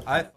I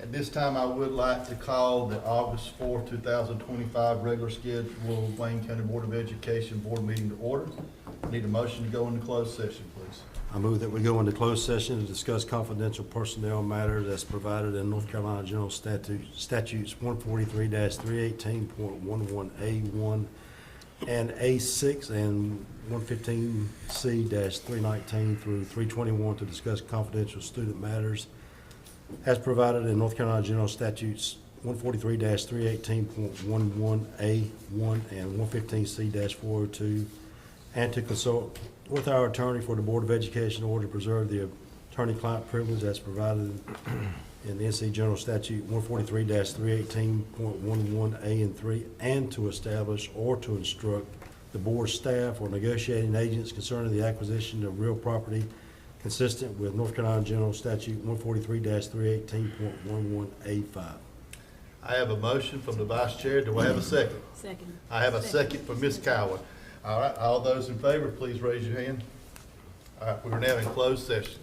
At this time, I would like to call the August 4th, 2025 regular scheduled Wayne County Board of Education Board meeting to order. Need a motion to go into closed session, please. I move that we go into closed session to discuss confidential personnel matters as provided in North Carolina General Statutes 143-318.11A1 and A6 and 115C-319 through 321 to discuss confidential student matters as provided in North Carolina General Statutes 143-318.11A1 and 115C-402, and to consult with our attorney for the Board of Education in order to preserve the attorney-client privilege as provided in NC General Statute 143-318.11A and 3, and to establish or to instruct the board staff or negotiating agents concerning the acquisition of real property consistent with North Carolina General Statute 143-318.11A5. I have a motion from the vice chair. Do I have a second? Second. I have a second from Ms. Cowan. All right, all those in favor, please raise your hand. All right, we're now in closed session.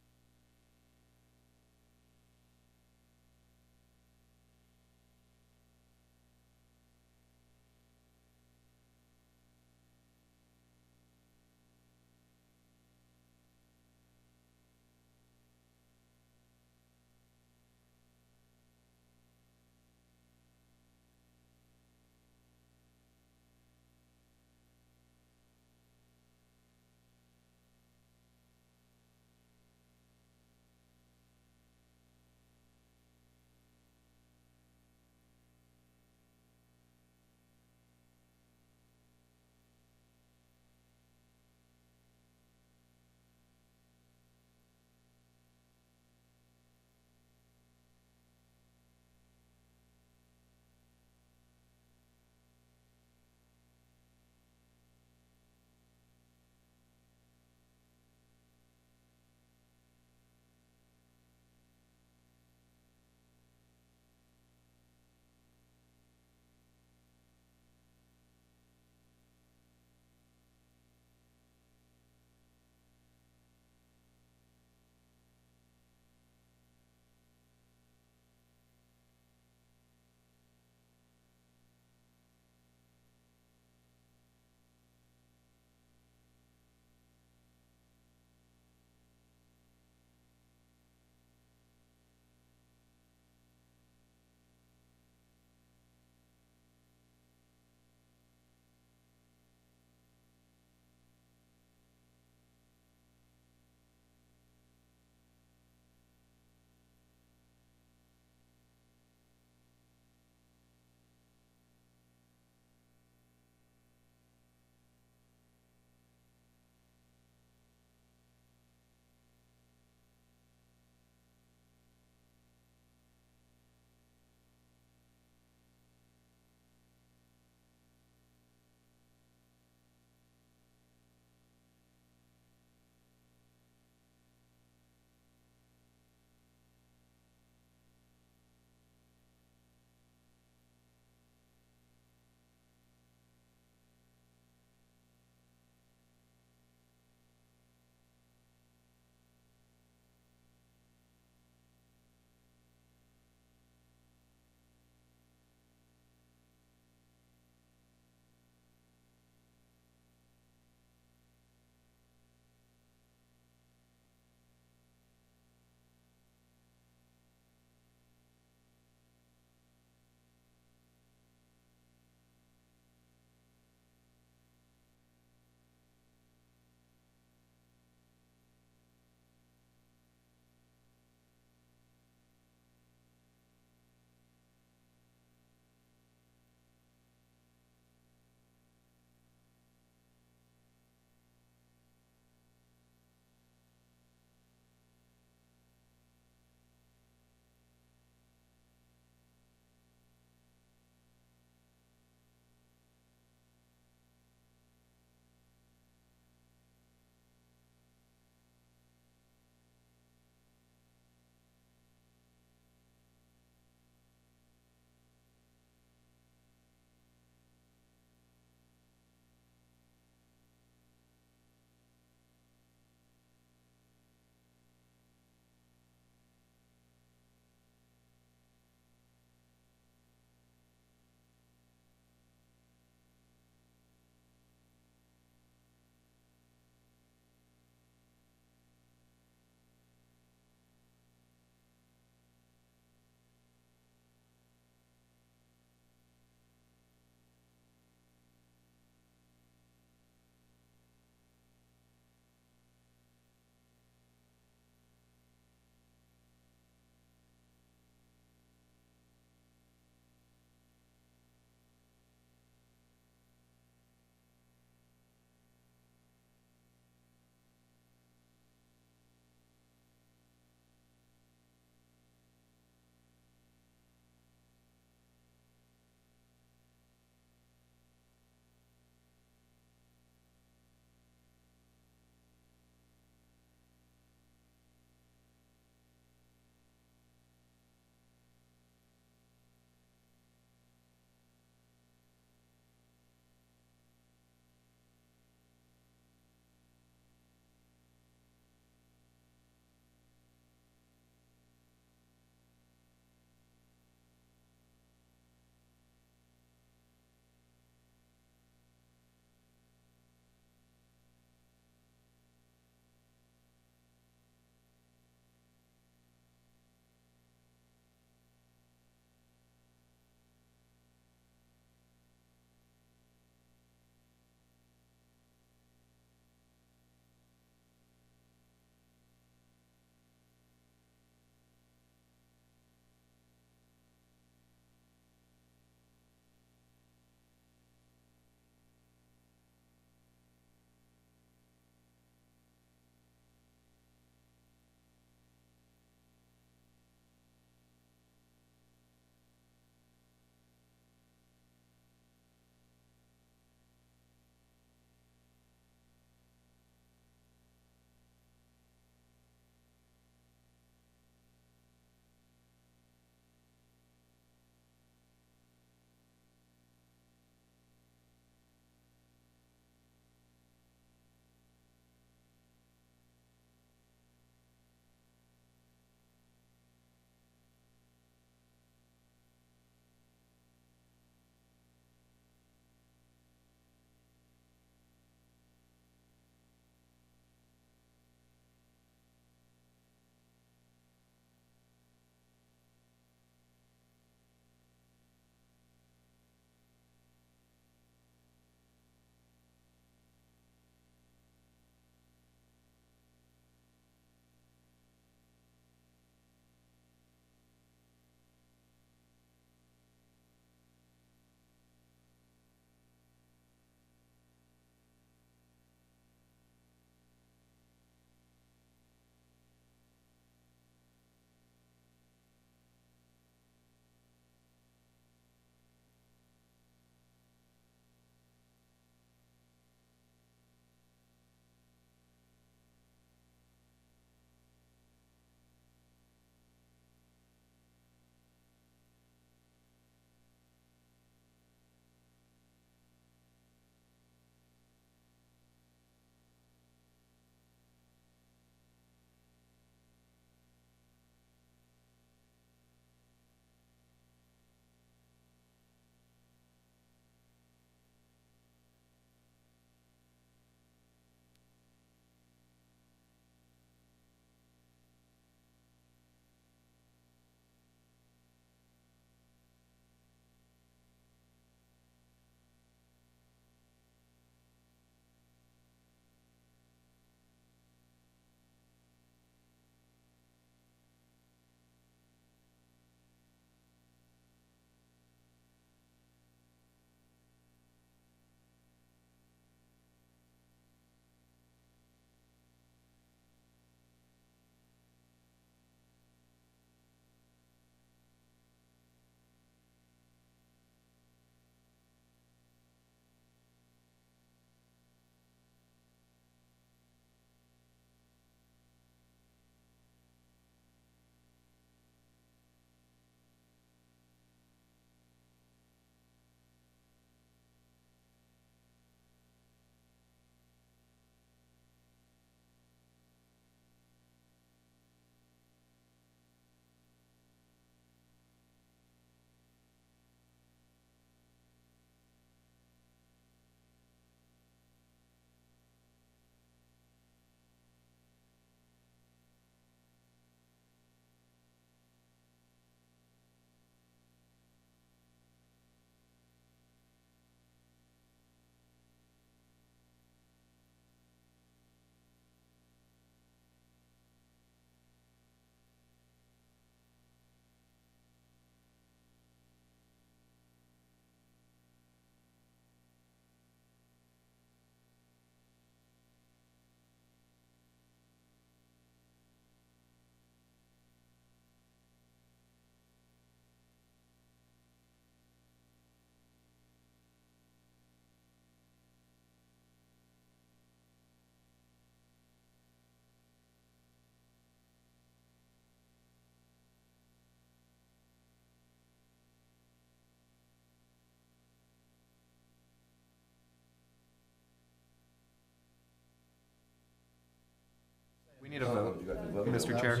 Mr. Chair. I'm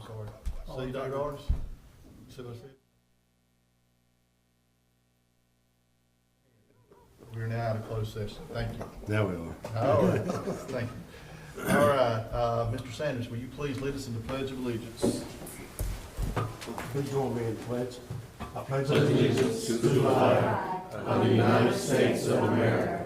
sorry. See, Dr. Artis? See what I said? We're now out of closed session. Thank you. Now we are. All right, thank you. All right, Mr. Sanders, will you please lead us in the Pledge of Allegiance? Please join me in the pledge. I pledge allegiance to the flag of the United States of America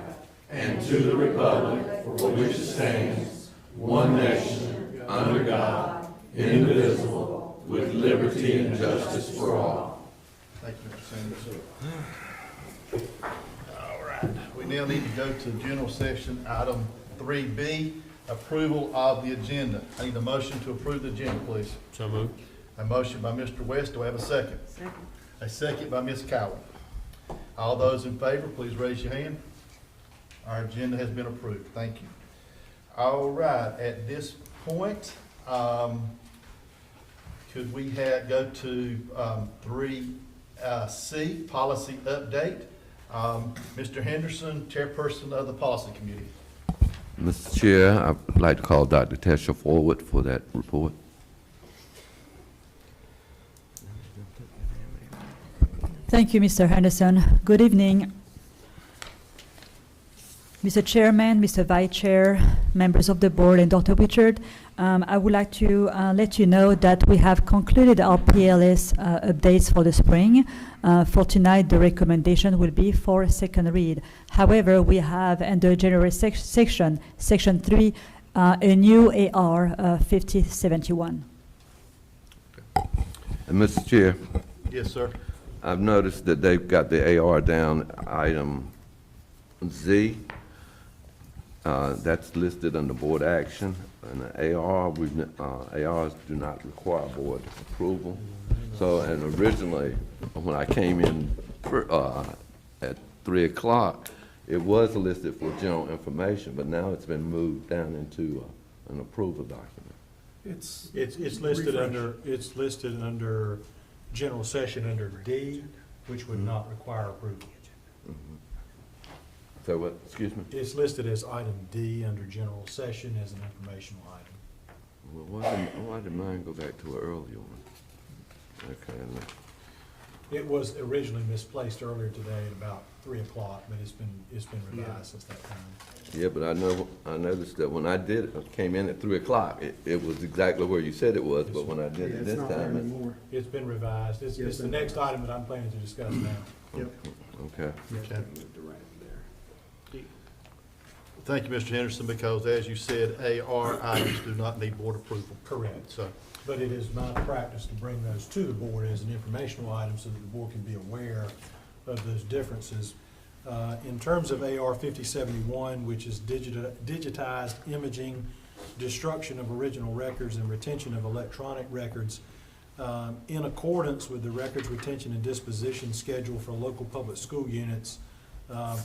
and to the republic for which it stands, one nation, under God, indivisible, with liberty and justice for all. Thank you, Mr. Sanders. All right, we now need to go to general session, item 3B, approval of the agenda. I need a motion to approve the agenda, please. So moved. A motion by Mr. West, do I have a second? Second. A second by Ms. Cowan. All those in favor, please raise your hand. Our agenda has been approved, thank you. All right, at this point, could we go to 3C, policy update? Mr. Henderson, chairperson of the policy committee. Mr. Chair, I'd like to call Dr. Tesha forward for that report. Thank you, Mr. Henderson. Good evening. Mr. Chairman, Mr. Vice Chair, members of the board, and Dr. Richard, I would like to let you know that we have concluded our PLS updates for the spring. For tonight, the recommendation will be for a second read. However, we have under general section 3, a new AR 5071. And Mr. Chair, Yes, sir. I've noticed that they've got the AR down item Z. That's listed under board action. And the ARs do not require board approval. So, and originally, when I came in at 3 o'clock, it was listed for general information, but now it's been moved down into an approval document. It's listed under general session under D, which would not require approval. So what, excuse me? It's listed as item D under general session as an informational item. Well, why did mine go back to an earlier one? Okay, It was originally misplaced earlier today at about 3 o'clock, but it's been revised since that time. yeah, but I noticed that when I came in at 3 o'clock, it was exactly where you said it was, but when I did it this time, It's been revised. It's the next item that I'm planning to discuss now. okay. Okay. Thank you, Mr. Henderson, because as you said, AR items do not need board approval. Correct. So, But it is my practice to bring those to the board as an informational item so that the board can be aware of those differences. In terms of AR 5071, which is digitized imaging, destruction of original records, and retention of electronic records, in accordance with the records retention and disposition schedule for local public school units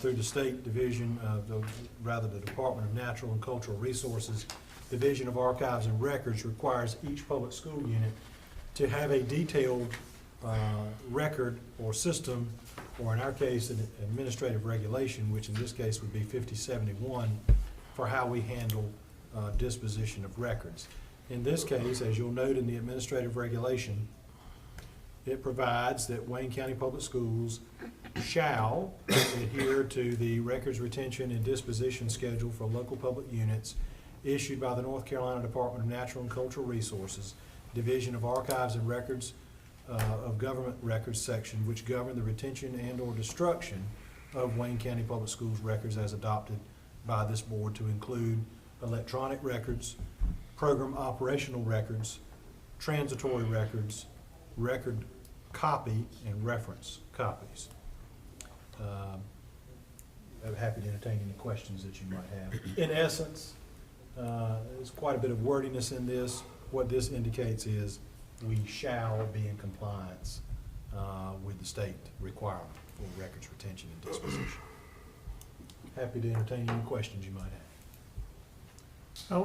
through the State Division of the Department of Natural and Cultural Resources, Division of Archives and Records requires each public school unit to have a detailed record or system, or in our case, an administrative regulation, which in this case would be 5071, for how we handle disposition of records. In this case, as you'll note in the administrative regulation, it provides that Wayne County Public Schools shall adhere to the records retention and disposition schedule for local public units issued by the North Carolina Department of Natural and Cultural Resources, Division of Archives and Records of Government Records section, which govern the retention and or destruction of Wayne County Public Schools records as adopted by this board, to include electronic records, program operational records, transitory records, record copy, and reference copies. I'm happy to entertain any questions that you might have. In essence, there's quite a bit of wordiness in this. What this indicates is we shall be in compliance with the state requirement for records retention and disposition. Happy to entertain any questions you might have.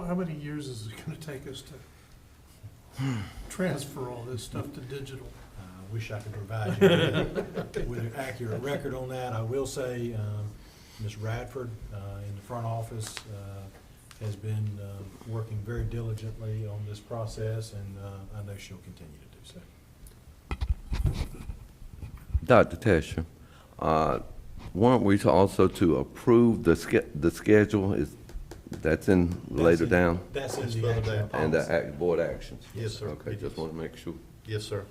How many years is it gonna take us to transfer all this stuff to digital? I wish I could provide you with an accurate record on that. I will say, Ms. Radford in the front office has been working very diligently on this process, and I know she'll continue to do so. Dr. Tesher, weren't we to also to approve the schedule, that's in later down? That's in That's the further action down. And the policy. board actions? Yes, sir. Okay, just want to make sure. Yes, sir.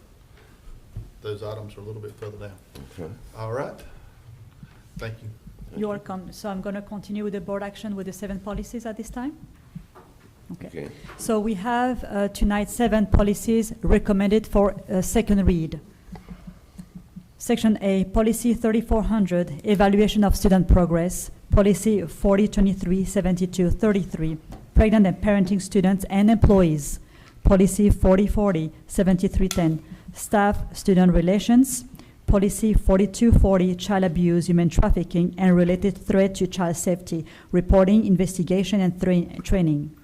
Those items are a little bit further down. Okay. All right. Thank you. You're welcome. So I'm going to continue with the board action with the 7 policies at this time? Okay. Okay. So we have tonight 7 policies recommended for a second read. Section A, Policy 3400, Evaluation of Student Progress. Policy 4023-7233, Pregnant and Parenting Students and Employees. Policy 4040-7310, Staff Student Relations. Policy 4240, Child Abuse, Human Trafficking, and Related Threat to Child Safety, Reporting, Investigation, and Training.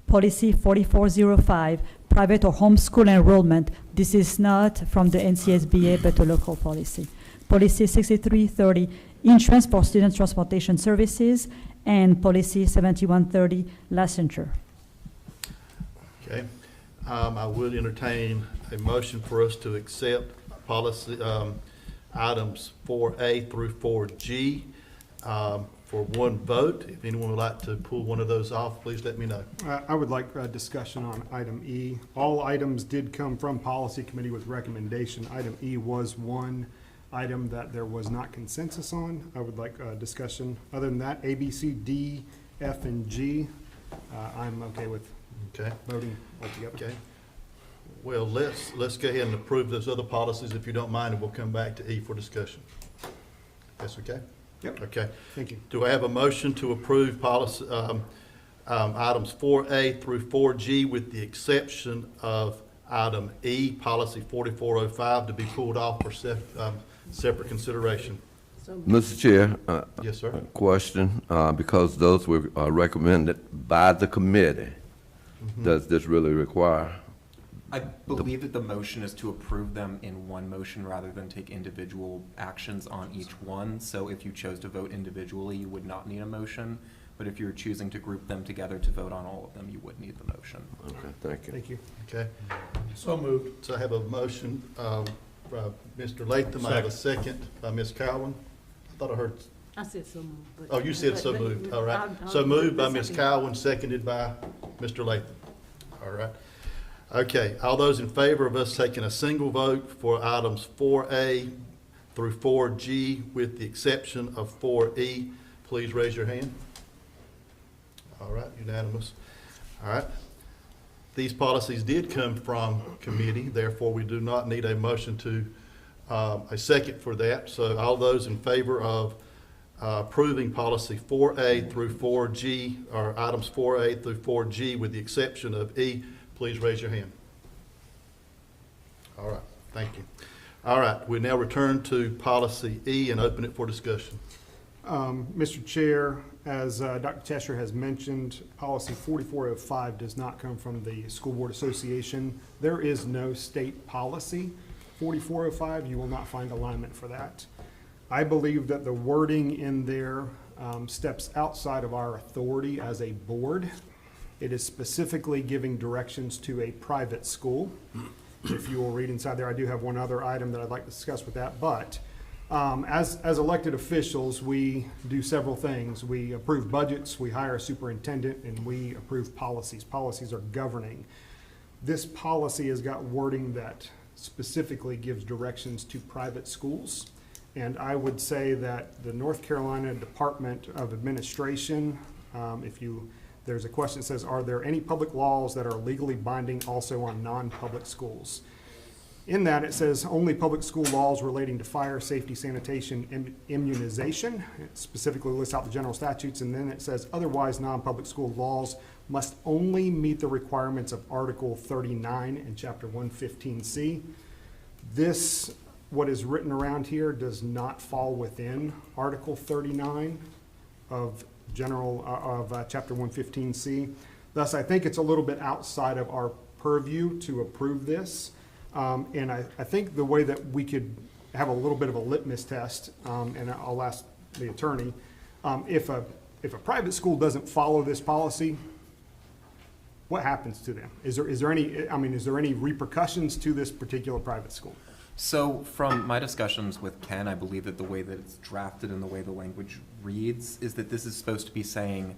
Policy 4405, Private or Homeschool Enrollment. This is not from the NCSBA, but a local policy. Policy 6330, Insurance for Student Transportation Services, and Policy 7130, Licensure. Okay. I would entertain a motion for us to accept policy, items 4A through 4G, for one vote. If anyone would like to pull one of those off, please let me know. I would like discussion on item E. All items did come from policy committee with recommendation. Item E was one item that there was not consensus on. I would like discussion. Other than that, A, B, C, D, F, and G, I'm okay with Okay. voting altogether. Okay. Well, let's go ahead and approve those other policies if you don't mind, and we'll come back to E for discussion. That's okay? Yep. Okay. Thank you. Do I have a motion to approve policy, items 4A through 4G with the exception of item E, policy 4405, to be pulled off for separate consideration? Mr. Chair, Yes, sir. question, because those were recommended by the committee, does this really require? I believe that the motion is to approve them in one motion rather than take individual actions on each one. So if you chose to vote individually, you would not need a motion. But if you're choosing to group them together to vote on all of them, you would need the motion. Okay, thank you. Thank you. Okay. So moved. So I have a motion by Mr. Latham. I have a second by Ms. Cowan. I thought I heard, I said so moved. but- oh, you said so but- moved. All right. I'll- So moved by I'll- Ms. Cowan, seconded by Mr. Latham. All right. Okay, all those in favor of us taking a single vote for items 4A through 4G with the exception of 4E, please raise your hand. All right, unanimous. All right. These policies did come from committee, therefore we do not need a motion to, a second for that. So all those in favor of approving policy 4A through 4G, or items 4A through 4G with the exception of E, please raise your hand. All right, thank you. All right, we now return to policy E and open it for discussion. Mr. Chair, as Dr. Tesher has mentioned, policy 4405 does not come from the School Board Association. There is no state policy 4405. You will not find alignment for that. I believe that the wording in there steps outside of our authority as a board. It is specifically giving directions to a private school. If you will read inside there, I do have one other item that I'd like to discuss with that, but as elected officials, we do several things. We approve budgets, we hire a superintendent, and we approve policies. Policies are governing. This policy has got wording that specifically gives directions to private schools. And I would say that the North Carolina Department of Administration, there's a question that says, are there any public laws that are legally binding also on non-public schools? In that, it says only public school laws relating to fire, safety, sanitation, and immunization. It specifically lists out the general statutes, and then it says otherwise non-public school laws must only meet the requirements of Article 39 in Chapter 115C. This, what is written around here, does not fall within Article 39 of Chapter 115C. Thus, I think it's a little bit outside of our purview to approve this. And I think the way that we could have a little bit of a litmus test, and I'll ask the attorney, if if a private school doesn't follow this policy, what happens to them? Is there any repercussions to this particular private school? So from my discussions with Ken, I believe that the way that it's drafted and the way the language reads is that this is supposed to be saying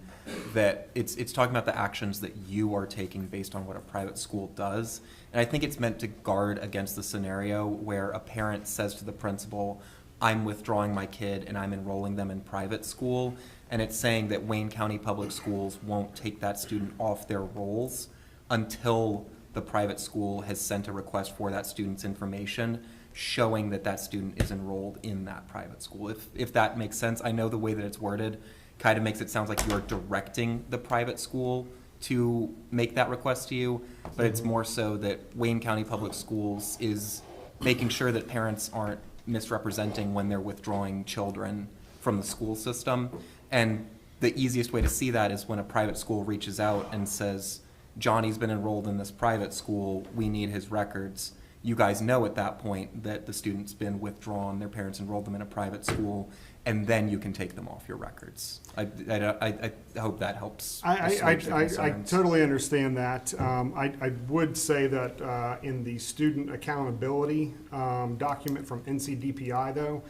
that it's talking about the actions that you are taking based on what a private school does. And I think it's meant to guard against the scenario where a parent says to the principal, I'm withdrawing my kid and I'm enrolling them in private school. And it's saying that Wayne County Public Schools won't take that student off their rolls until the private school has sent a request for that student's information showing that that student is enrolled in that private school. If that makes sense. I know the way that it's worded kind of makes it sound like you're directing the private school to make that request to you, but it's more so that Wayne County Public Schools is making sure that parents aren't misrepresenting when they're withdrawing children from the school system. And the easiest way to see that is when a private school reaches out and says, Johnny's been enrolled in this private school, we need his records. You guys know at that point that the student's been withdrawn, their parents enrolled them in a private school, and then you can take them off your records. I hope that helps. assuage the I concerns. totally understand that. I would say that in the student accountability document from NCDPI, though,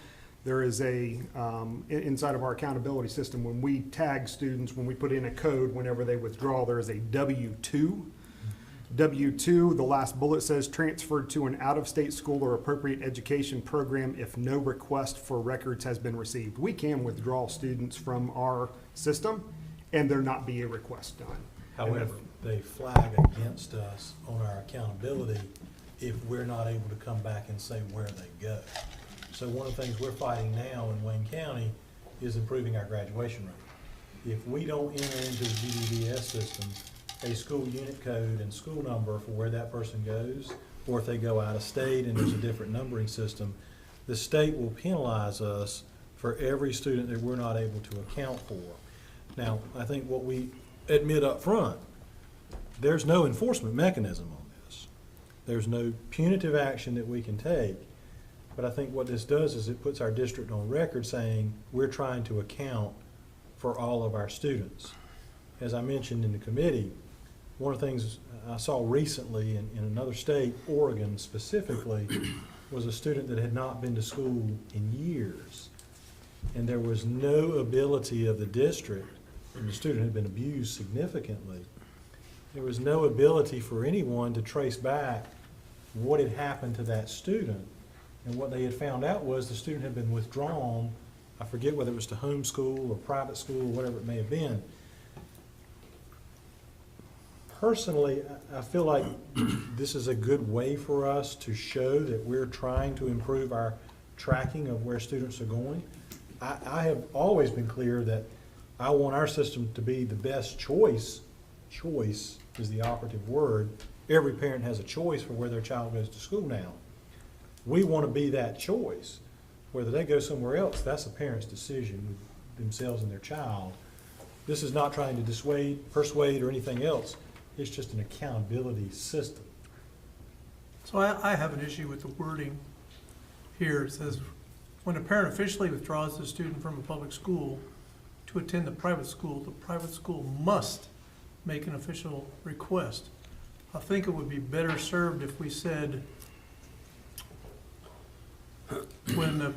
there is inside of our accountability system, when we tag students, when we put in a code whenever they withdraw, there is a W-2. W-2, the last bullet says, transferred to an out-of-state school or appropriate education program if no request for records has been received. We can withdraw students from our system and there not be a request done. However, they flag against us on our accountability if we're not able to come back and say where they go. So one of the things we're fighting now in Wayne County is improving our graduation rate. If we don't enter into the GDVS system a school unit code and school number for where that person goes, or if they go out of state and there's a different numbering system, the state will penalize us for every student that we're not able to account for. Now, I think what we admit up front, there's no enforcement mechanism on this. There's no punitive action that we can take. But I think what this does is it puts our district on record saying we're trying to account for all of our students. As I mentioned in the committee, one of the things I saw recently in another state, Oregon specifically, was a student that had not been to school in years. And there was no ability of the district, and the student had been abused significantly, there was no ability for anyone to trace back what had happened to that student. And what they had found out was the student had been withdrawn, I forget whether it was to homeschool or private school or whatever it may have been. Personally, I feel like this is a good way for us to show that we're trying to improve our tracking of where students are going. I have always been clear that I want our system to be the best choice. Choice is the operative word. Every parent has a choice for where their child goes to school now. We want to be that choice. Whether they go somewhere else, that's a parent's decision with themselves and their child. This is not trying to dissuade, persuade, or anything else. It's just an accountability system. So I have an issue with the wording here. It says, when a parent officially withdraws the student from a public school to attend the private school must make an official request. I think it would be better served if we said, when the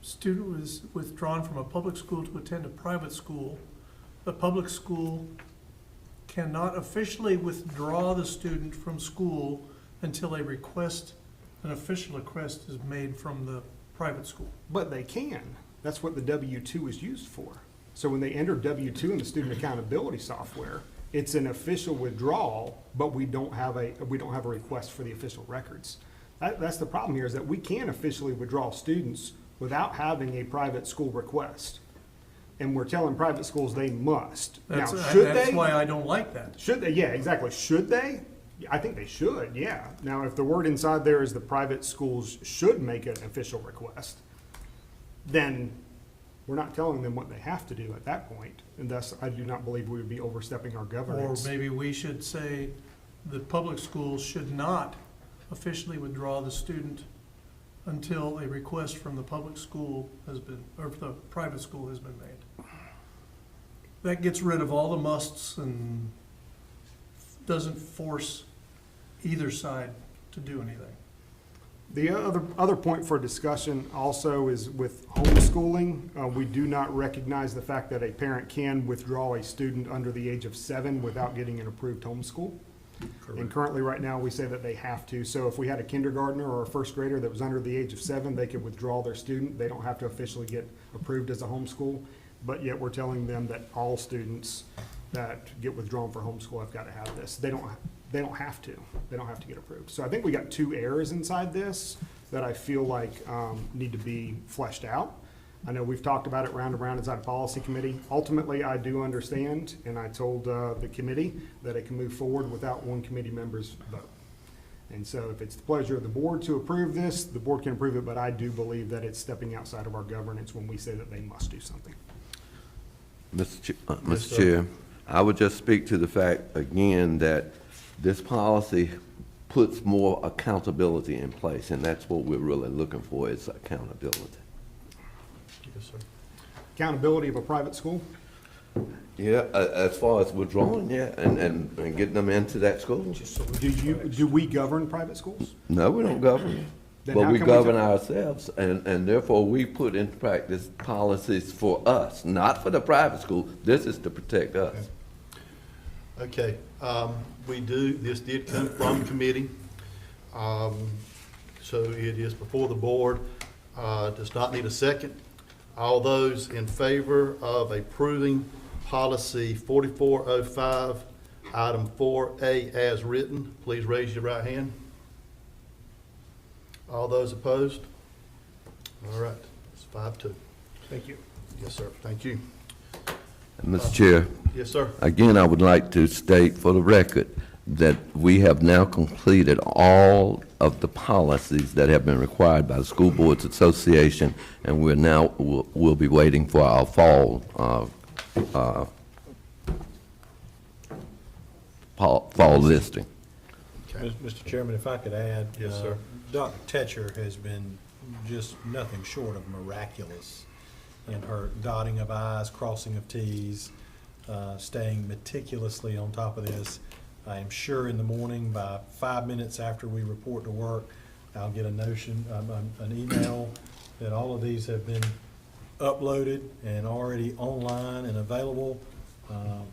student was withdrawn from a public school to attend a private school, the public school cannot officially withdraw the student from school until an official request is made from the private school. But they can. That's what the W-2 is used for. So when they enter W-2 in the student accountability software, it's an official withdrawal, but we don't have a request for the official records. That's the problem here, is that we can officially withdraw students without having a private school request. And we're telling private schools they must. Now, should they? That's why I don't like that. Should they? Yeah, exactly. Should they? I think they should, yeah. Now, if the word inside there is the private schools should make an official request, then we're not telling them what they have to do at that point. And thus, I do not believe we would be overstepping our Or governance. maybe we should say the public schools should not officially withdraw the student until a request from the public school has been, or the private school has been made. that gets rid of all the musts and doesn't force either side to do anything. The other point for discussion also is with homeschooling. We do not recognize the fact that a parent can withdraw a student under the age of 7 without getting an approved homeschool. And currently, right now, we say that they have to. So if we had a kindergartner or a first grader that was under the age of 7, they could withdraw their student. They don't have to officially get approved as a homeschool. But yet we're telling them that all students that get withdrawn for homeschool have got to have this. They don't have to. They don't have to get approved. So I think we got 2 errors inside this that I feel like need to be fleshed out. I know we've talked about it round and round inside the policy committee. Ultimately, I do understand, and I told the committee that it can move forward without one committee member's vote. And so if it's the pleasure of the board to approve this, the board can approve it, but I do believe that it's stepping outside of our governance when we say that they must do something. Mr. Chair, I would just speak to the fact, again, that this policy puts more accountability in place, and that's what we're really looking for, is accountability. Yes, sir. Accountability of a private school? Yeah, as far as withdrawing, yeah, and getting them into that school. Do we govern private schools? No, we don't govern, Then but how we can we govern tell- ourselves, and therefore we put into practice policies for us, not for the private school. This is to protect us. Okay, this did come from committee. So it is before the board, does not need a second. All those in favor of approving policy 4405, item 4A as written, please raise your right hand. All those opposed? All right, it's 5-2. Thank you. Yes, sir, thank you. Mr. Chair, Yes, sir. again, I would like to state for the record that we have now completed all of the policies that have been required by the School Boards Association, and we'll be waiting for our fall listing. Okay. Mr. Chairman, if I could add. Yes, sir. Dr. Tetcher has been just nothing short of miraculous in her dotting of i's, crossing of t's, staying meticulously on top of this. I am sure in the morning, by 5 minutes after we report to work, I'll get an email that all of these have been uploaded and already online and available.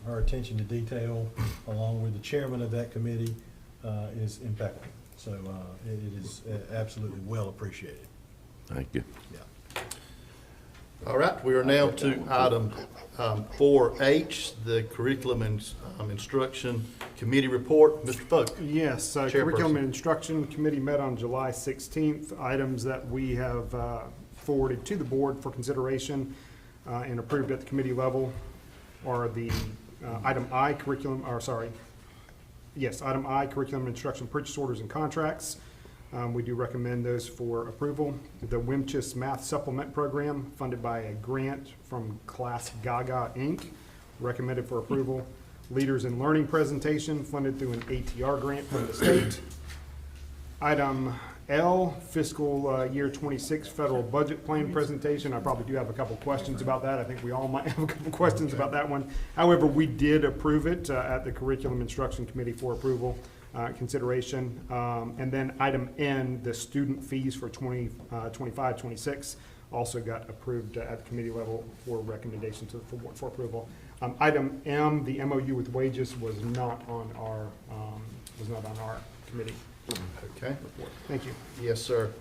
Her attention to detail, along with the chairman of that committee, is impeccable. So it is absolutely well appreciated. Thank you. Yeah. All right, we are now to item 4H, the Curriculum and Instruction Committee Report. Mr. Folk. Yes, Curriculum and Instruction Committee met on July 16th. Items that we have forwarded to the board for consideration and approved at the committee level are the item I, curriculum and instruction purchase orders and contracts. We do recommend those for approval. The WMCHS Math Supplement Program, funded by a grant from Class Gaga, Inc., recommended for approval. Leaders in Learning presentation, funded through an ATR grant from the state. Item L, fiscal year 26 federal budget plan presentation. I probably do have a couple questions about that. I think we all might have a couple questions about that one. However, we did approve it at the Curriculum Instruction Committee for approval. Consideration. And then item N, the student fees for 25-26, also got approved at the committee level for recommendation to the board for approval. Item M, the MOU with wages, was not on our committee Okay. report. Thank you. Yes, sir.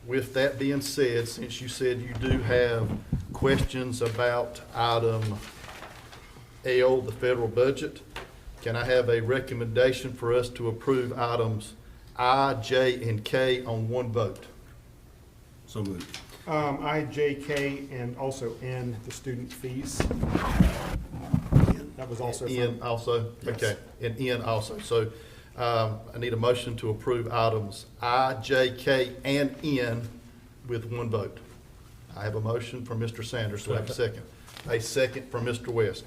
With that being said, since you said you do have questions about item L, the federal budget, can I have a recommendation for us to approve items I, J, and K on one vote? So moved. I, J, K, and also N, the student fees. That was also. N also? Yes. Okay, and N also. So I need a motion to approve items I, J, K, and N with one vote. I have a motion from Mr. Sanders. Do I have a second? A second from Mr. West.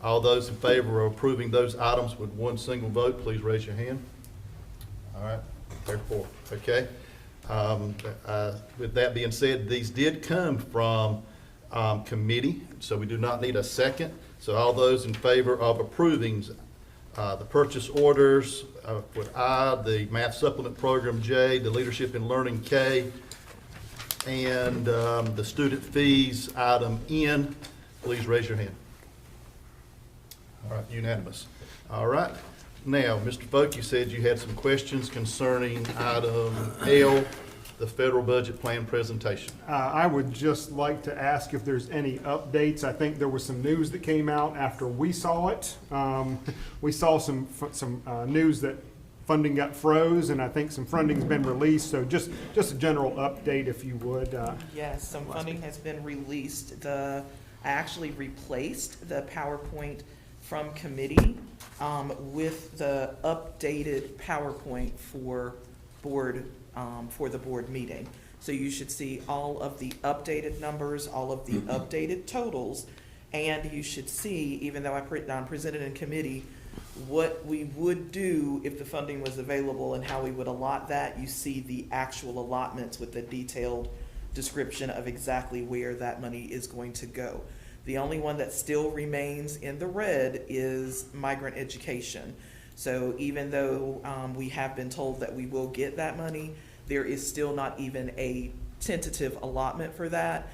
All those in favor of approving those items with one single vote, please raise your hand. All right, therefore, okay. With that being said, these did come from committee, so we do not need a second. So all those in favor of approving the purchase orders with I, the math supplement program J, the leadership in learning K, and the student fees item N, please raise your hand. All right, unanimous. All right. Now, Mr. Folk, you said you had some questions concerning item L, the federal budget plan presentation. I would just like to ask if there's any updates. I think there was some news that came out after we saw it. We saw some news that funding got froze, and I think some funding's been released. So just a general update, if you would. Yes, some funding has been released. I actually replaced the PowerPoint from committee with the updated PowerPoint for the board meeting. So you should see all of the updated numbers, all of the updated totals, and you should see, even though I presented in committee, what we would do if the funding was available and how we would allot that. You see the actual allotments with the detailed description of exactly where that money is going to go. The only one that still remains in the red is migrant education. So even though we have been told that we will get that money, there is still not even a tentative allotment for that.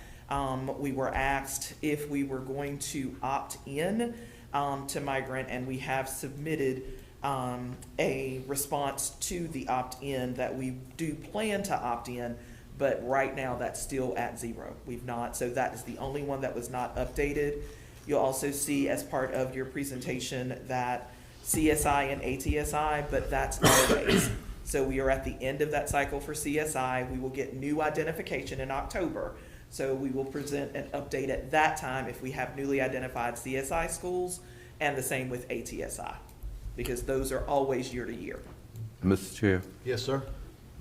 We were asked if we were going to opt in to migrant, and we have submitted a response to the opt-in that we do plan to opt in, but right now that's still at 0. We've not, so that is the only one that was not updated. You'll also see as part of your presentation that CSI and ATSI, but that's always. So we are at the end of that cycle for CSI. We will get new identification in October. So we will present an update at that time if we have newly identified CSI schools, and the same with ATSI, because those are always year to year. Mr. Chair, Yes, sir.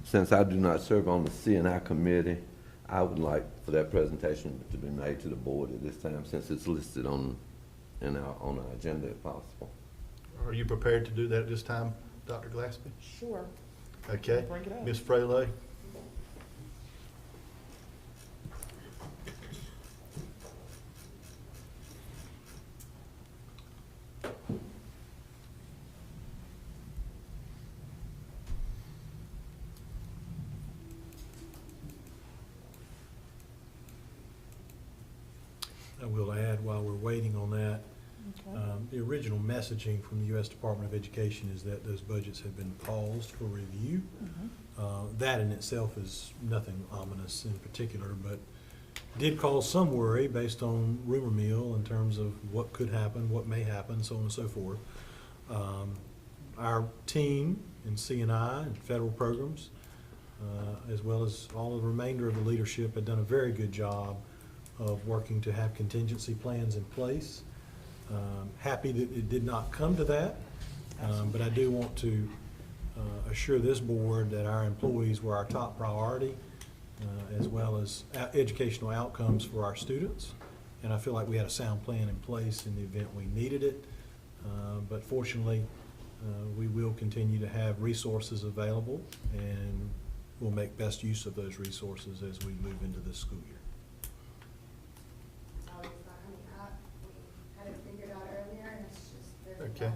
since I do not serve on the CNI committee, I would like for that presentation to be made to the board at this time, since it's listed on our agenda if possible. Are you prepared to do that at this time, Dr. Glaspie? Sure. Okay. Bring it up. Ms. Fraley? I will add, while we're waiting on that, the original messaging from the U.S. Department of Education is that those budgets have been paused for review. That in itself is nothing ominous in particular, but did cause some worry based on rumor mill in terms of what could happen, what may happen, so on and so forth. Our team in CNI and federal programs, as well as all of the remainder of the leadership, have done a very good job of working to have contingency plans in place. Happy that it did not come to that, but I do want to assure this board that our employees were our top priority, as well as educational outcomes for our students. And I feel like we had a sound plan in place in the event we needed it. But fortunately, we will continue to have resources available, and we'll make best use of those resources as we move into this school year. Okay.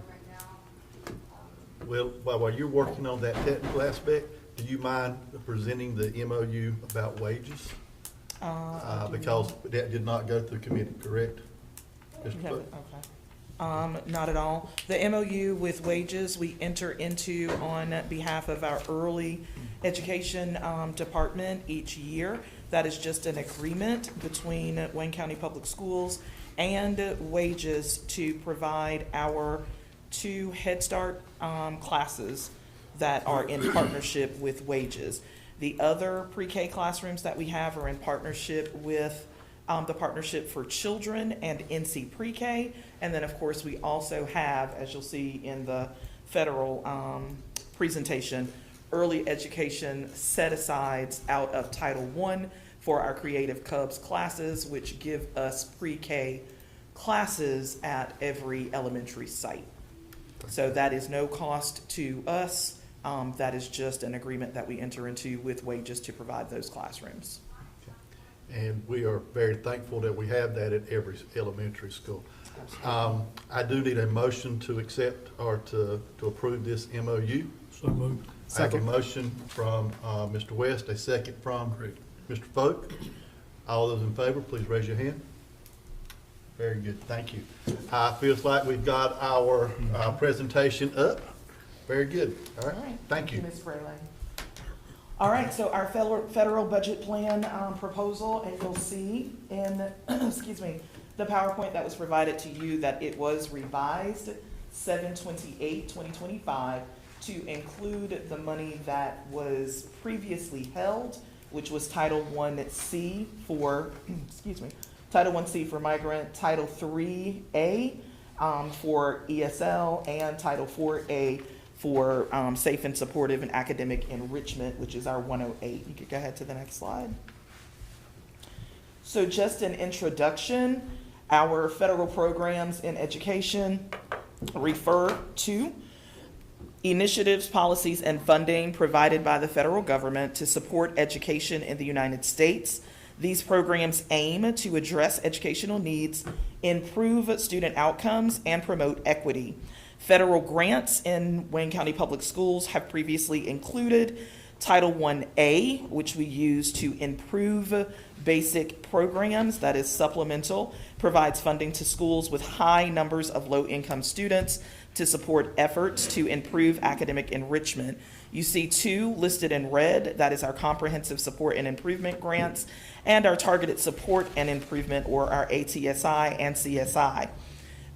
Well, while you're working on that technical aspect, do you mind presenting the MOU about wages? Because that did not go through committee, correct? Mr. Cook? Okay. Not at all. The MOU with wages, we enter into on behalf of our early education department each year. That is just an agreement between Wayne County Public Schools and wages to provide our 2 Head Start classes that are in partnership with wages. The other pre-K classrooms that we have are in partnership with the Partnership for Children and NC Pre-K. And then, of course, we also have, as you'll see in the federal presentation, early education set-asides out of Title I for our Creative Cubs classes, which give us pre-K classes at every elementary site. So that is no cost to us. That is just an agreement that we enter into with wages to provide those classrooms. and we are very thankful that we have that at every elementary school. I do need a motion to accept or to approve this MOU. So moved. I have a motion from Mr. West, a second from Mr. Folk. All those in favor, please raise your hand. Very good, thank you. Feels like we've got our presentation up. Very good, all right, thank you. Ms. Fraley. All right, so our federal budget plan proposal, and you'll see in, excuse me, the PowerPoint that was provided to you that it was revised 7/28/2025 to include the money that was previously held, which was Title I-C for, excuse me, Title I-C for migrant, Title III-A for ESL, and Title IV-A for safe and supportive and academic enrichment, which is our 108. You could go ahead to the next slide. So just an introduction, our federal programs in education refer to initiatives, policies, and funding provided by the federal government to support education in the United States. These programs aim to address educational needs, improve student outcomes, and promote equity. Federal grants in Wayne County Public Schools have previously included Title I-A, which we use to improve basic programs, that is supplemental, provides funding to schools with high numbers of low-income students to support efforts to improve academic enrichment. You see two listed in red, that is our Comprehensive Support and Improvement Grants, and our Targeted Support and Improvement, or our ATSI and CSI.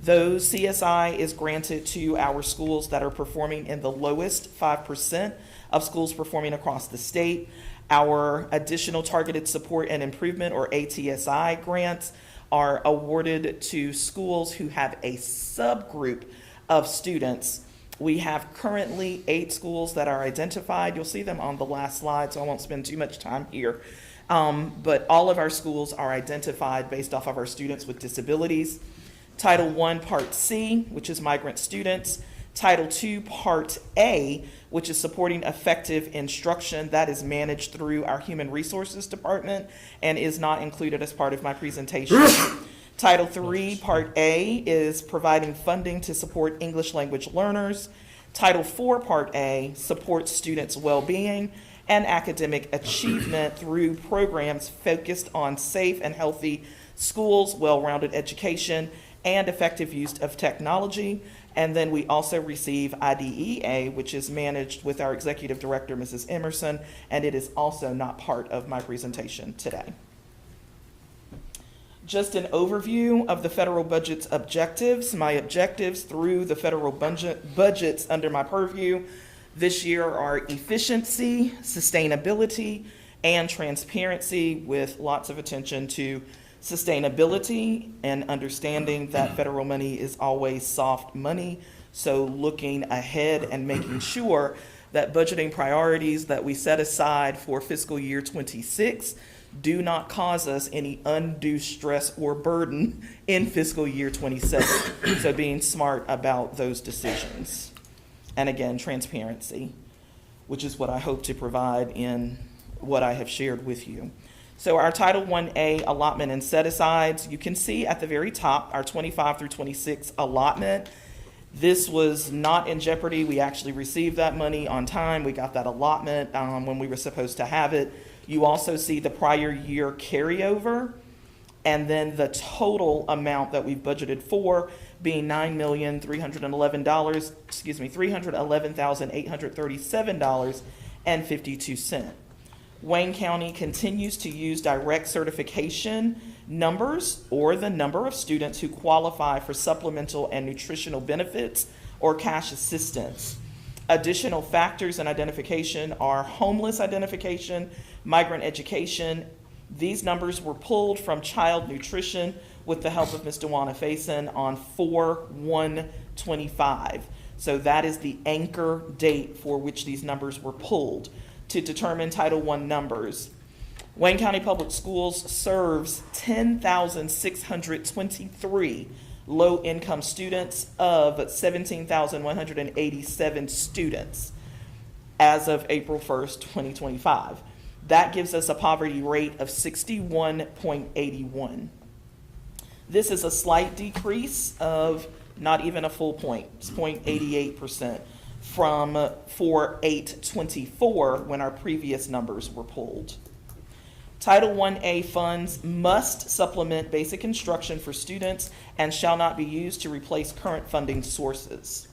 Those CSI is granted to our schools that are performing in the lowest 5% of schools performing across the state. Our additional Targeted Support and Improvement, or ATSI grants, are awarded to schools who have a subgroup of students. We have currently 8 schools that are identified. You'll see them on the last slide, so I won't spend too much time here. But all of our schools are identified based off of our students with disabilities. Title I, Part C, which is migrant students. Title II, Part A, which is supporting effective instruction. That is managed through our Human Resources Department and is not included as part of my presentation. Title III, Part A, is providing funding to support English language learners. Title IV, Part A, supports students' well-being and academic achievement through programs focused on safe and healthy schools, well-rounded education, and effective use of technology. And then we also receive IDEA, which is managed with our Executive Director, Mrs. Emerson, and it is also not part of my presentation today. Just an overview of the federal budget's objectives. My objectives through the federal budgets under my purview this year are efficiency, sustainability, and transparency, with lots of attention to sustainability and understanding that federal money is always soft money. So looking ahead and making sure that budgeting priorities that we set aside for fiscal year 26 do not cause us any undue stress or burden in fiscal year 27. So being smart about those decisions. And again, transparency, which is what I hope to provide in what I have shared with you. So our Title I-A allotment and set-asides, you can see at the very top, our 25 through 26 allotment. This was not in jeopardy. We actually received that money on time. We got that allotment when we were supposed to have it. You also see the prior year carryover, and then the total amount that we've budgeted for being $9,311,837.52. Wayne County continues to use direct certification numbers, or the number of students who qualify for supplemental and nutritional benefits or cash assistance. Additional factors in identification are homeless identification, migrant education. These numbers were pulled from child nutrition with the help of Ms. Dewana Faison on 4/1/25. So that is the anchor date for which these numbers were pulled to determine Title I numbers. Wayne County Public Schools serves 10,623 low-income students of 17,187 students as of April 1st, 2025. That gives us a poverty rate of 61.81. This is a slight decrease of not even a full point, it's 0.88% from 4/8/24 when our previous numbers were pulled. Title I-A funds must supplement basic instruction for students and shall not be used to replace current funding sources.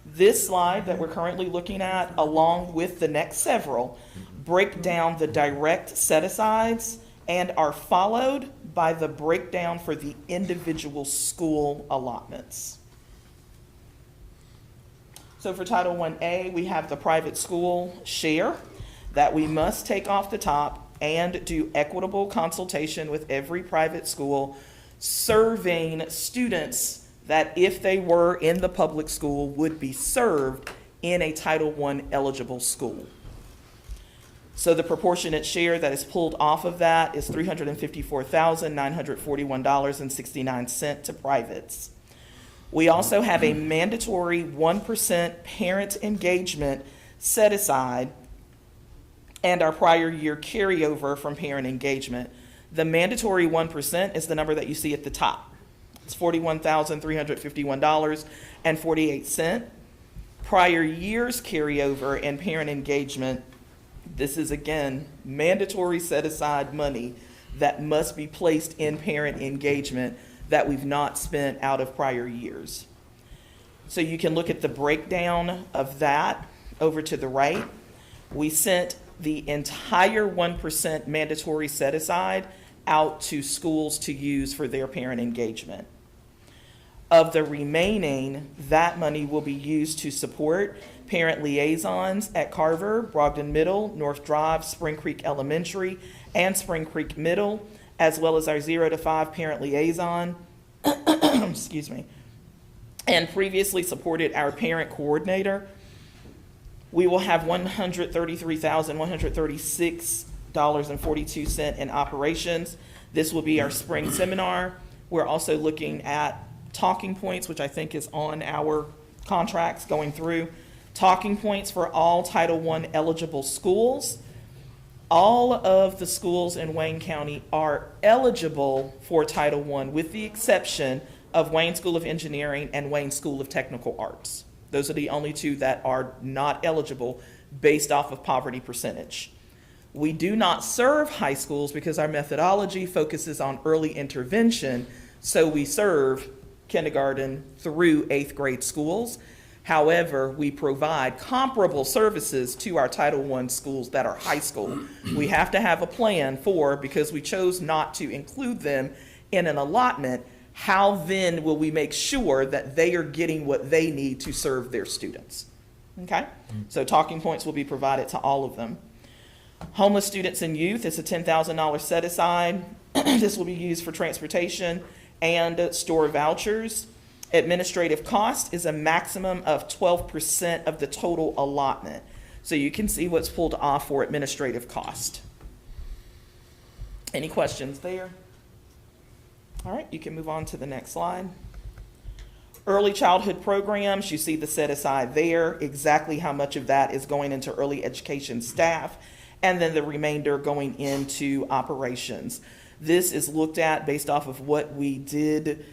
This slide that we're currently looking at, along with the next several, break down the direct set-asides and are followed by the breakdown for the individual school allotments. So for Title I-A, we have the private school share that we must take off the top and do equitable consultation with every private school, serving students that if they were in the public school would be served in a Title I eligible school. So the proportionate share that is pulled off of that is $354,941.69 to privates. We also have a mandatory 1% parent engagement set aside and our prior year carryover from parent engagement. The mandatory 1% is the number that you see at the top. It's $41,351.48. Prior year's carryover and parent engagement, this is again mandatory set aside money that must be placed in parent engagement that we've not spent out of prior years. So you can look at the breakdown of that over to the right. We sent the entire 1% mandatory set aside out to schools to use for their parent engagement. Of the remaining, that money will be used to support parent liaisons at Carver, Brogdon Middle, North Drive, Spring Creek Elementary, and Spring Creek Middle, as well as our 0 to 5 parent liaison, excuse me, and previously supported our parent coordinator. We will have $133,136.42 in operations. This will be our spring seminar. We're also looking at talking points, which I think is on our contracts going through. Talking points for all Title I eligible schools. All of the schools in Wayne County are eligible for Title I, with the exception of Wayne School of Engineering and Wayne School of Technical Arts. Those are the only two that are not eligible based off of poverty percentage. We do not serve high schools because our methodology focuses on early intervention, so we serve kindergarten through 8th grade schools. However, we provide comparable services to our Title I schools that are high school. We have to have a plan for, because we chose not to include them in an allotment, how then will we make sure that they are getting what they need to serve their students? Okay? So talking points will be provided to all of them. Homeless students and youth is a $10,000 set aside. This will be used for transportation and store vouchers. Administrative cost is a maximum of 12% of the total allotment. So you can see what's pulled off for administrative cost. Any questions there? All right, you can move on to the next slide. Early childhood programs, you see the set aside there, exactly how much of that is going into early education staff, and then the remainder going into operations. This is looked at based off of what we did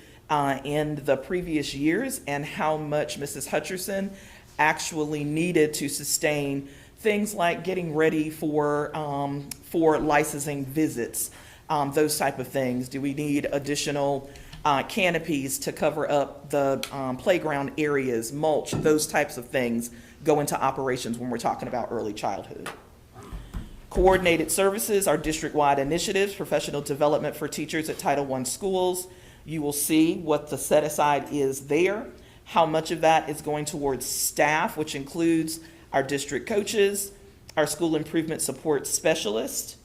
in the previous years and how much Mrs. Hutcherson actually needed to sustain things like getting ready for licensing visits, those type of things. Do we need additional canopies to cover up the playground areas, mulch, those types of things go into operations when we're talking about early childhood. Coordinated services are district-wide initiatives, professional development for teachers at Title I schools. You will see what the set-aside is there, how much of that is going towards staff, which includes our district coaches, our school improvement support specialist,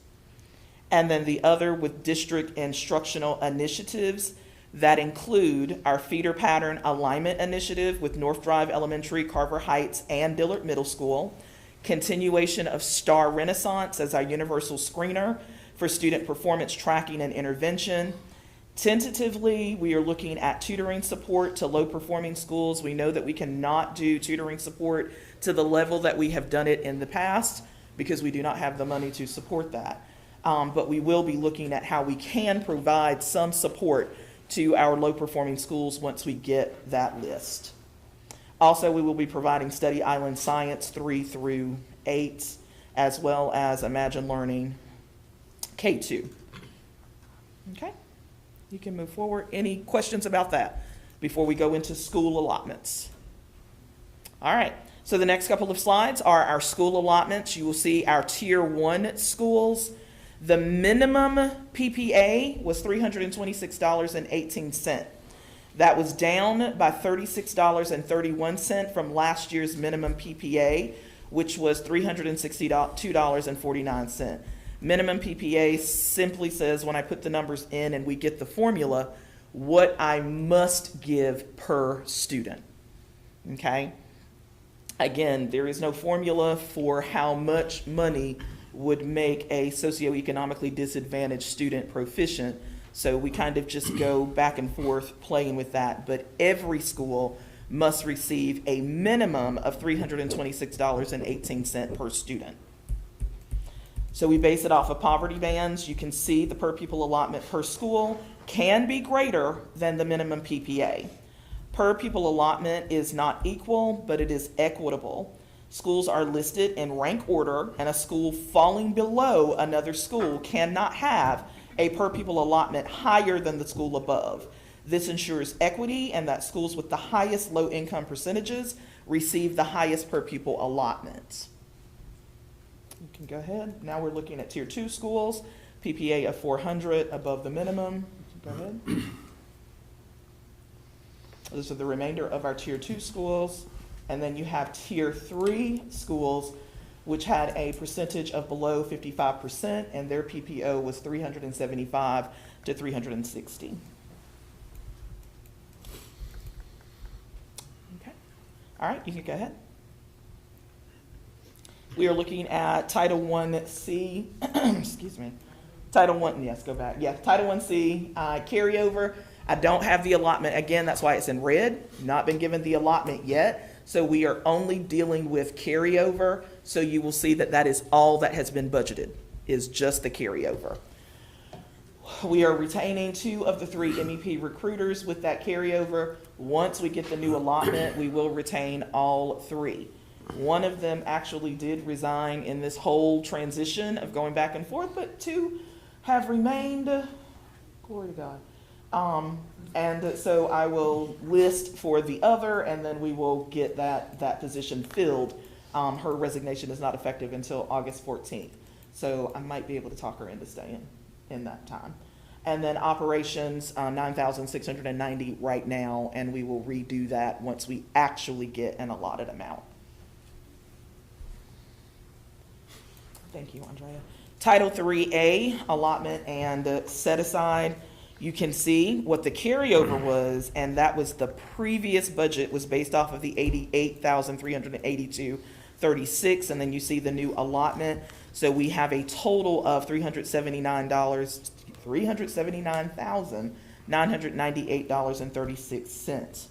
and then the other with district instructional initiatives that include our feeder pattern alignment initiative with North Drive Elementary, Carver Heights, and Dillard Middle School, continuation of STAR Renaissance as our universal screener for student performance tracking and intervention. Tentatively, we are looking at tutoring support to low-performing schools. We know that we cannot do tutoring support to the level that we have done it in the past, because we do not have the money to support that. But we will be looking at how we can provide some support to our low-performing schools once we get that list. Also, we will be providing Study Island Science 3 through 8, as well as Imagine Learning K2. Okay, you can move forward. Any questions about that before we go into school allotments? All right, so the next couple of slides are our school allotments. You will see our Tier 1 schools. The minimum PPA was $326.18. That was down by $36.31 from last year's minimum PPA, which was $362.49. Minimum PPA simply says, when I put the numbers in and we get the formula, what I must give per student. Okay? Again, there is no formula for how much money would make a socioeconomically disadvantaged student proficient. So we kind of just go back and forth playing with that. But every school must receive a minimum of $326.18 per student. So we base it off of poverty bands. You can see the per pupil allotment per school can be greater than the minimum PPA. Per pupil allotment is not equal, but it is equitable. Schools are listed in rank order, and a school falling below another school cannot have a per pupil allotment higher than the school above. This ensures equity and that schools with the highest low income percentages receive the highest per pupil allotment. You can go ahead. Now we're looking at Tier 2 schools, PPA of 400 above the minimum. Go ahead. Those are the remainder of our Tier 2 schools. And then you have Tier 3 schools, which had a percentage of below 55%, and their PPO was 375 to 360. Okay. All right, you can go ahead. We are looking at Title I-C, excuse me, Title I, yes, go back. Yeah, Title I-C carryover. I don't have the allotment. Again, that's why it's in red. Not been given the allotment yet. So we are only dealing with carryover. So you will see that that is all that has been budgeted, is just the carryover. We are retaining 2 of the 3 MEP recruiters with that carryover. Once we get the new allotment, we will retain all 3. One of them actually did resign in this whole transition of going back and forth, but 2 have remained. Glory to God. And so I will list for the other, and then we will get that position filled. Her resignation is not effective until August 14th. So I might be able to talk her into staying in that time. And then operations, 9,690 right now, and we will redo that once we actually get an allotted amount. Thank you, Andrea. Title III-A, allotment and set aside. You can see what the carryover was, and that was the previous budget was based off of the $88,382.36, and then you see the new allotment. So we have a total of $379,998.36.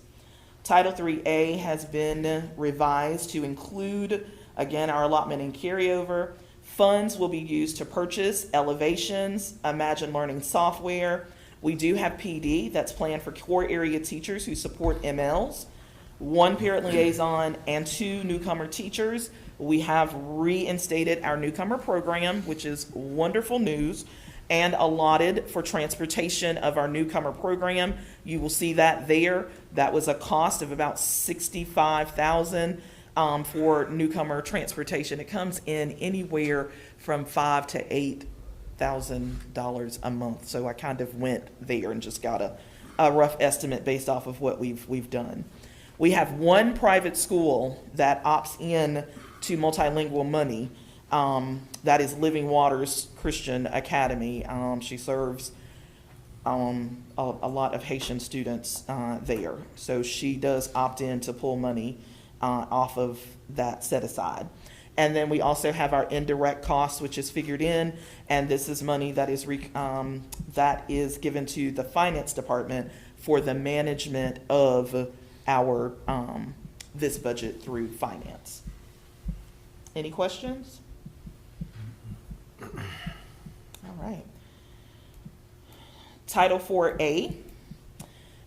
Title III-A has been revised to include, again, our allotment and carryover. Funds will be used to purchase elevations, Imagine Learning software. We do have PD that's planned for core area teachers who support MLs, 1 parent liaison, and 2 newcomer teachers. We have reinstated our newcomer program, which is wonderful news, and allotted for transportation of our newcomer program. You will see that there. That was a cost of about $65,000 for newcomer transportation. It comes in anywhere from $5,000 to $8,000 a month. So I kind of went there and just got a rough estimate based off of what we've done. We have 1 private school that opts in to multilingual money. That is Living Waters Christian Academy. She serves a lot of Haitian students there. So she does opt in to pull money off of that set aside. And then we also have our indirect costs, which is figured in, and this is money that is given to the finance department for the management of our this budget through finance. Any questions? Title IV-A,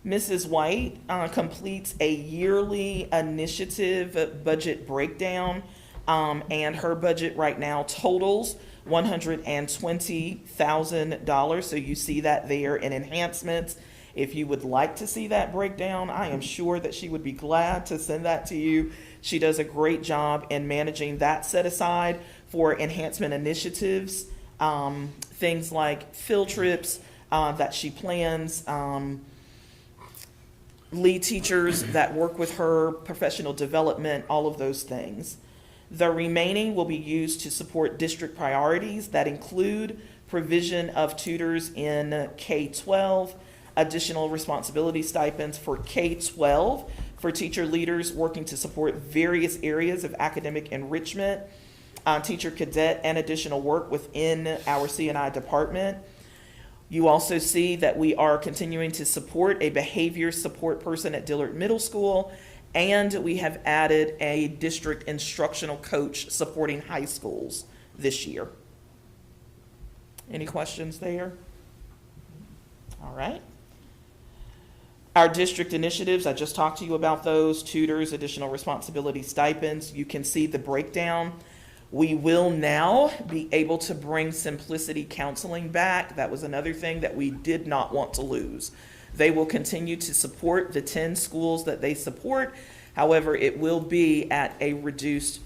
Mrs. White completes a yearly initiative budget breakdown, and her budget right now totals $120,000. So you see that there in enhancements. If you would like to see that breakdown, I am sure that she would be glad to send that to you. She does a great job in managing that set aside for enhancement initiatives, things like field trips that she plans, lead teachers that work with her, professional development, all of those things. The remaining will be used to support district priorities that include provision of tutors in K-12, additional responsibility stipends for K-12 for teacher leaders working to support various areas of academic enrichment, teacher cadet, and additional work within our C&I department. You also see that we are continuing to support a behavior support person at Dillard Middle School, and we have added a district instructional coach supporting high schools this year. Any questions there? All right. Our district initiatives, I just talked to you about those, tutors, additional responsibility stipends. You can see the breakdown. We will now be able to bring Simplicity Counseling back. That was another thing that we did not want to lose. They will continue to support the 10 schools that they support. However, it will be at reduced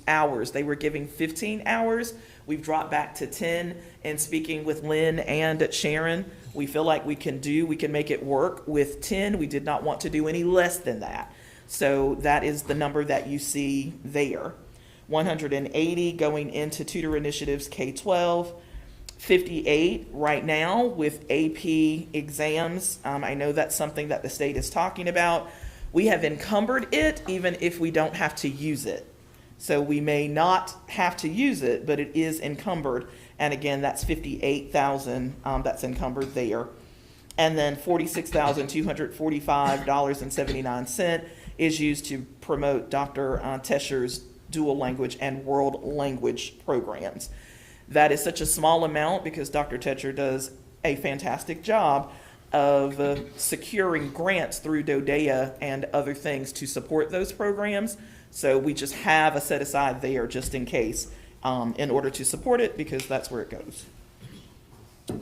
hours. They were giving 15 hours. We've dropped back to 10. And speaking with Lynn and Sharon, we feel like we can make it work with 10. We did not want to do any less than that. So that is the number that you see there. 180 going into tutor initiatives K-12, 58 right now with AP exams. I know that's something that the state is talking about. We have encumbered it even if we don't have to use it. So we may not have to use it, but it is encumbered. And again, that's $58,000 that's encumbered there. And then $46,245.79 is used to promote Dr. Tescher's dual language and world language programs. That is such a small amount because Dr. Tescher does a fantastic job of securing grants through DODEA and other things to support those programs. So we just have a set aside there just in case, in order to support it, because that's where it goes.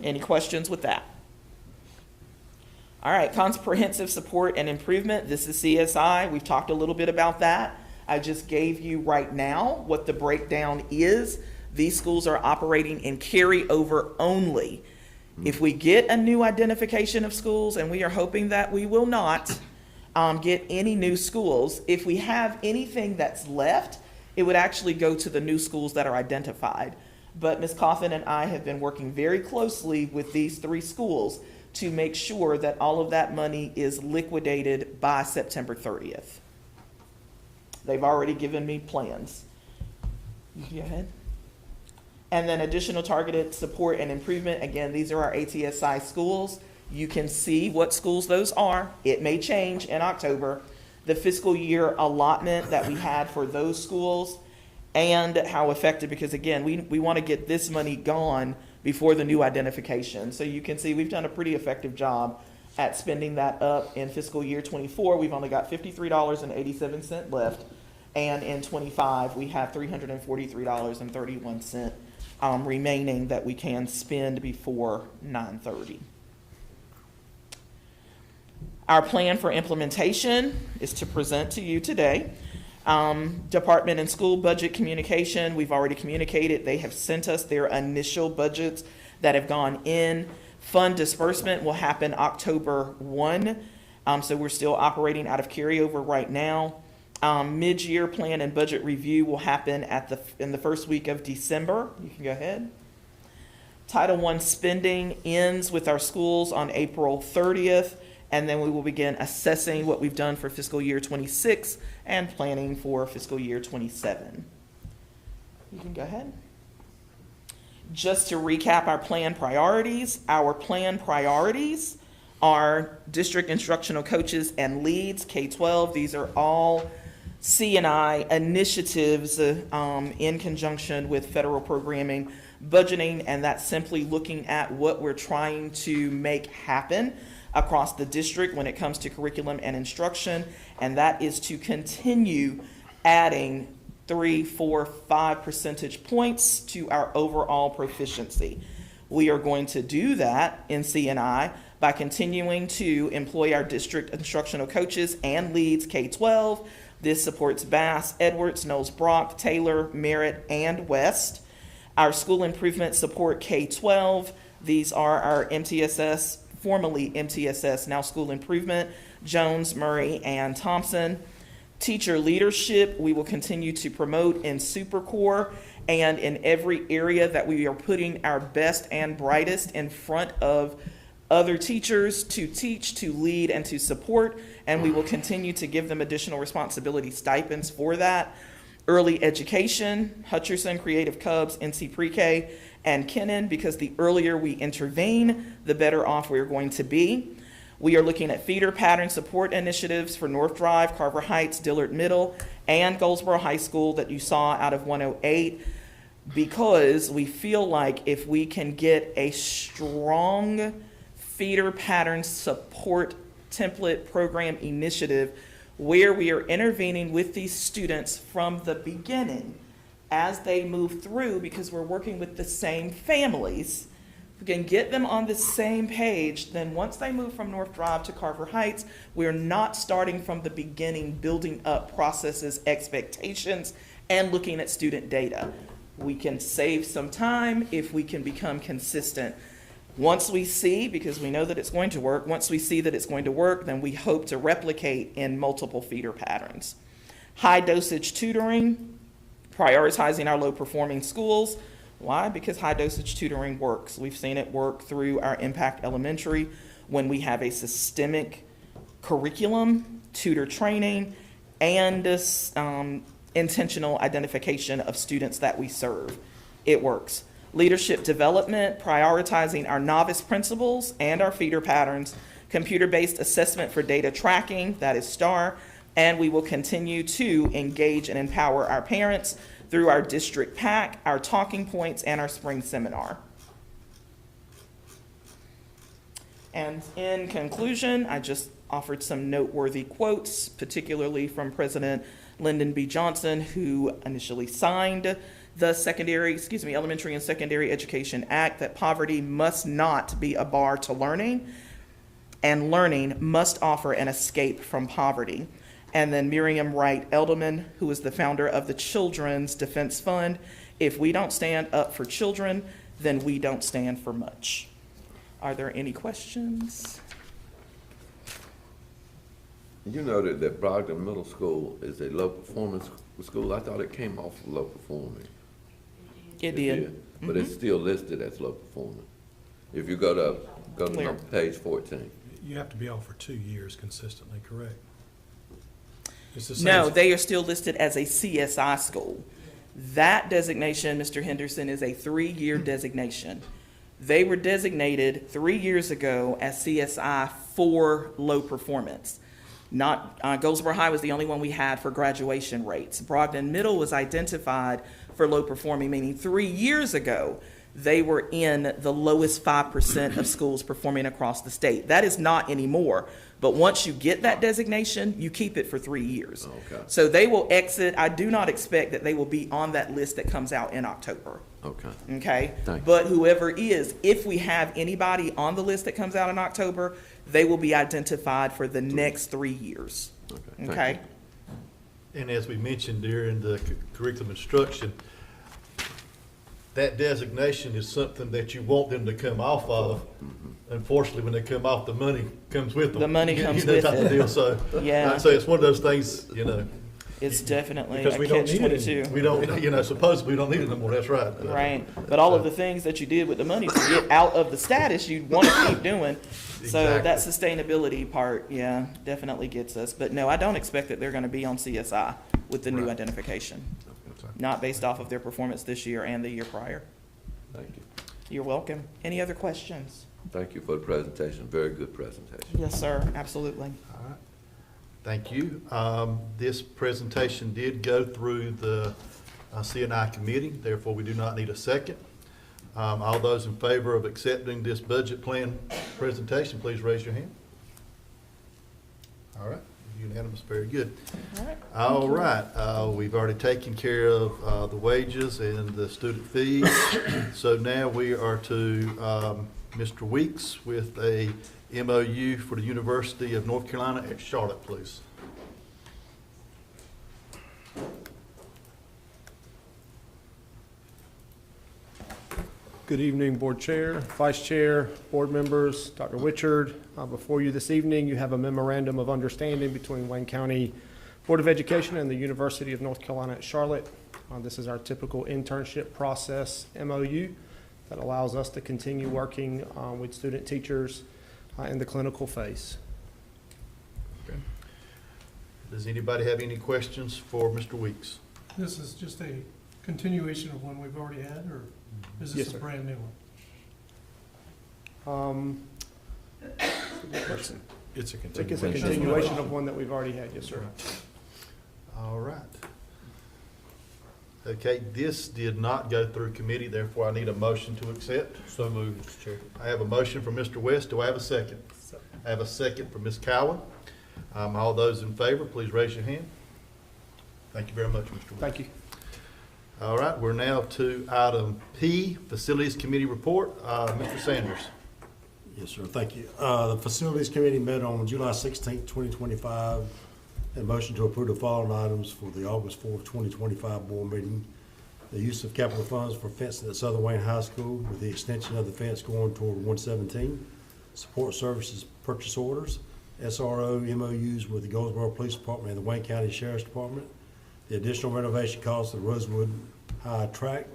Any questions with that? All right, comprehensive support and improvement. This is CSI. We've talked a little bit about that. I just gave you right now what the breakdown is. These schools are operating in carryover only. If we get a new identification of schools, and we are hoping that we will not get any new schools, if we have anything that's left, it would actually go to the new schools that are identified. But Ms. Coffin and I have been working very closely with these 3 schools to make sure that all of that money is liquidated by September 30th. They've already given me plans. You go ahead. And then additional targeted support and improvement. Again, these are our ATSI schools. You can see what schools those are. It may change in October. The fiscal year allotment that we had for those schools and how effective, because again, we want to get this money gone before the new identification. So you can see we've done a pretty effective job at spending that up. In fiscal year 24, we've only got $53.87 left. And in 25, we have $343.31 remaining that we can spend before 9/30. Our plan for implementation is to present to you today. Department and school budget communication, we've already communicated. They have sent us their initial budgets that have gone in. Fund disbursement will happen October 1. So we're still operating out of carryover right now. Mid-year plan and budget review will happen in the first week of December. You can go ahead. Title I spending ends with our schools on April 30th, and then we will begin assessing what we've done for fiscal year 26 and planning for fiscal year 27. You can go ahead. Just to recap our plan priorities are district instructional coaches and leads, K-12. These are all C&I initiatives in conjunction with federal programming, budgeting, and that's simply looking at what we're trying to make happen across the district when it comes to curriculum and instruction, and that is to continue adding 3, 4, 5 percentage points to our overall proficiency. We are going to do that in C&I by continuing to employ our district instructional coaches and leads K-12. This supports Bass, Edwards, Knowles Brock, Taylor, Merritt, and West. Our school improvement support K-12. These are our MTSS, formerly MTSS, now school improvement, Jones, Murray, and Thompson. Teacher leadership, we will continue to promote in SuperCore and in every area that we are putting our best and brightest in front of other teachers to teach, to lead, and to support, and we will continue to give them additional responsibility stipends for that. Early education, Hutcherson, Creative Cubs, NC Pre-K, and Kennan, because the earlier we intervene, the better off we're going to be. We are looking at feeder pattern support initiatives for North Drive, Carver Heights, Dillard Middle, and Goldsboro High School that you saw out of 108, because we feel like if we can get a strong feeder pattern support template program initiative where we are intervening with these students from the beginning as they move through, because we're working with the same families, we can get them on the same page, then once they move from North Drive to Carver Heights, we're not starting from the beginning, building up processes, expectations, and looking at student data. We can save some time if we can become consistent. Once we see, because we know that it's going to work, once we see that it's going to work, then we hope to replicate in multiple feeder patterns. High dosage tutoring, prioritizing our low performing schools. Why? Because high dosage tutoring works. We've seen it work through our Impact Elementary when we have a systemic curriculum, tutor training, and this intentional identification of students that we serve. It works. Leadership development, prioritizing our novice principles and our feeder patterns, computer-based assessment for data tracking, that is STAR, and we will continue to engage and empower our parents through our district PAC, our talking points, and our spring seminar. And in conclusion, I just offered some noteworthy quotes, particularly from President Lyndon B. Johnson, who initially signed the Elementary and Secondary Education Act, that poverty must not be a bar to learning, and learning must offer an escape from poverty. And then Miriam Wright Edelman, who is the founder of the Children's Defense Fund. If we don't stand up for children, then we don't stand for much. Are there any questions? You noted that Brogdon Middle School is a low performance school. I thought it came off of low performing. It did. But it's still listed as low performing. If you go to Where? page 14. You have to be off for 2 years consistently, correct? It's the same No, as- they are still listed as a CSI school. That designation, Mr. Henderson, is a 3-year designation. They were designated 3 years ago as CSI for low performance. Not, Goldsboro High was the only one we had for graduation rates. Brogdon Middle was identified for low performing, meaning 3 years ago, they were in the lowest 5% of schools performing across the state. That is not anymore. But once you get that designation, you keep it for 3 years. Okay. So they will exit. I do not expect that they will be on that list that comes out in October. Okay. Okay? Thank you. But whoever is, if we have anybody on the list that comes out in October, they will be identified for the next 3 years. Thank Okay? And as we mentioned during the curriculum instruction, that designation is something that you want them to come off of. Unfortunately, when they come off, the money comes with them. The money You comes know, with type of it. deal. So, Yeah. so it's one of those things, you know, It's definitely Because a we don't need it catch-22. we don't, you know, supposedly we don't need it no more, that's right. Right, but all of the things that you did with the money to get out of the status, you'd want to keep doing. So that sustainability part, yeah, definitely gets us. But no, I don't expect that they're going to be on CSI with the new Right. identification, not based off of their performance this year and the year prior. Thank you. You're welcome. Any other questions? Thank you for the presentation. Very good presentation. Yes, sir, absolutely. Thank you. This presentation did go through the CNI committee, therefore we do not need a second. All those in favor of accepting this budget plan presentation, please raise your hand. All right, unanimous, very good. All right. All right, we've already taken care of the wages and the student fees. So now we are to Mr. Weeks with a MOU for the University of North Carolina at Charlotte, please. Good evening, Board Chair, Vice Chair, Board members, Dr. Witchard. Before you this evening, you have a memorandum of understanding between Wayne County Board of Education and the University of North Carolina at Charlotte. This is our typical internship process MOU that allows us to continue working with student teachers in the clinical phase. Does anybody have any questions for Mr. Weeks? This is just a continuation of one we've already had, or is Yes, this a sir. brand new one? Good question. It's a I think it's a continuation. continuation of one that we've already had, yes, sir. All right. Okay, this did not go through committee, therefore I need a motion to accept. So moved, Mr. Chair. I have a motion from Mr. West. Do I have a second? I have a second from Ms. Cowan. All those in favor, please raise your hand. Thank you very much, Mr. West. Thank you. All right, we're now to item P, Facilities Committee Report. Mr. Sanders. Yes, sir, thank you. The Facilities Committee met on July 16th, 2025, and motion to approve the following items for the August 4th, 2025 board meeting. The use of capital funds for fencing at Southern Wayne High School with the extension of the fence going toward 117. Support services purchase orders, SRO MOUs with the Goldsboro Police Department and the Wayne County Sheriff's Department. The additional renovation costs of the Rosewood High Track.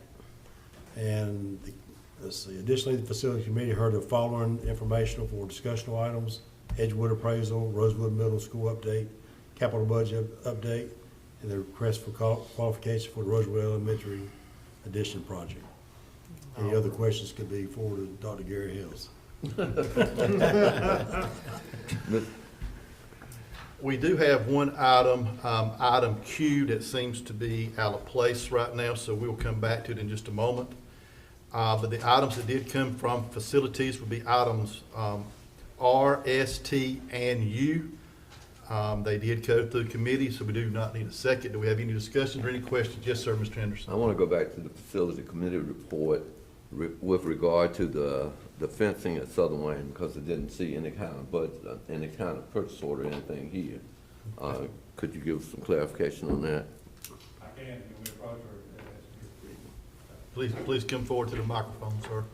And additionally, the Facility Committee heard the following informational for discussional items: Edgewood appraisal, Rosewood Middle School update, capital budget update, and the request for qualification for the Rosewood Elementary addition project. Any other questions could be forwarded to Dr. Gary Hills. We do have one item, item Q, that seems to be out of place right now, so we'll come back to it in just a moment. But the items that did come from facilities would be items R, S, T, and U. They did go through committee, so we do not need a second. Do we have any discussions or any questions? Yes, sir, Mr. Henderson. I want to go back to the facility committee report with regard to the fencing at Southern Wayne, because I didn't see any kind of budget, any kind of purchase order, anything here. Could you give some clarification on that? I can, we approach her. Please come forward to the microphone, sir.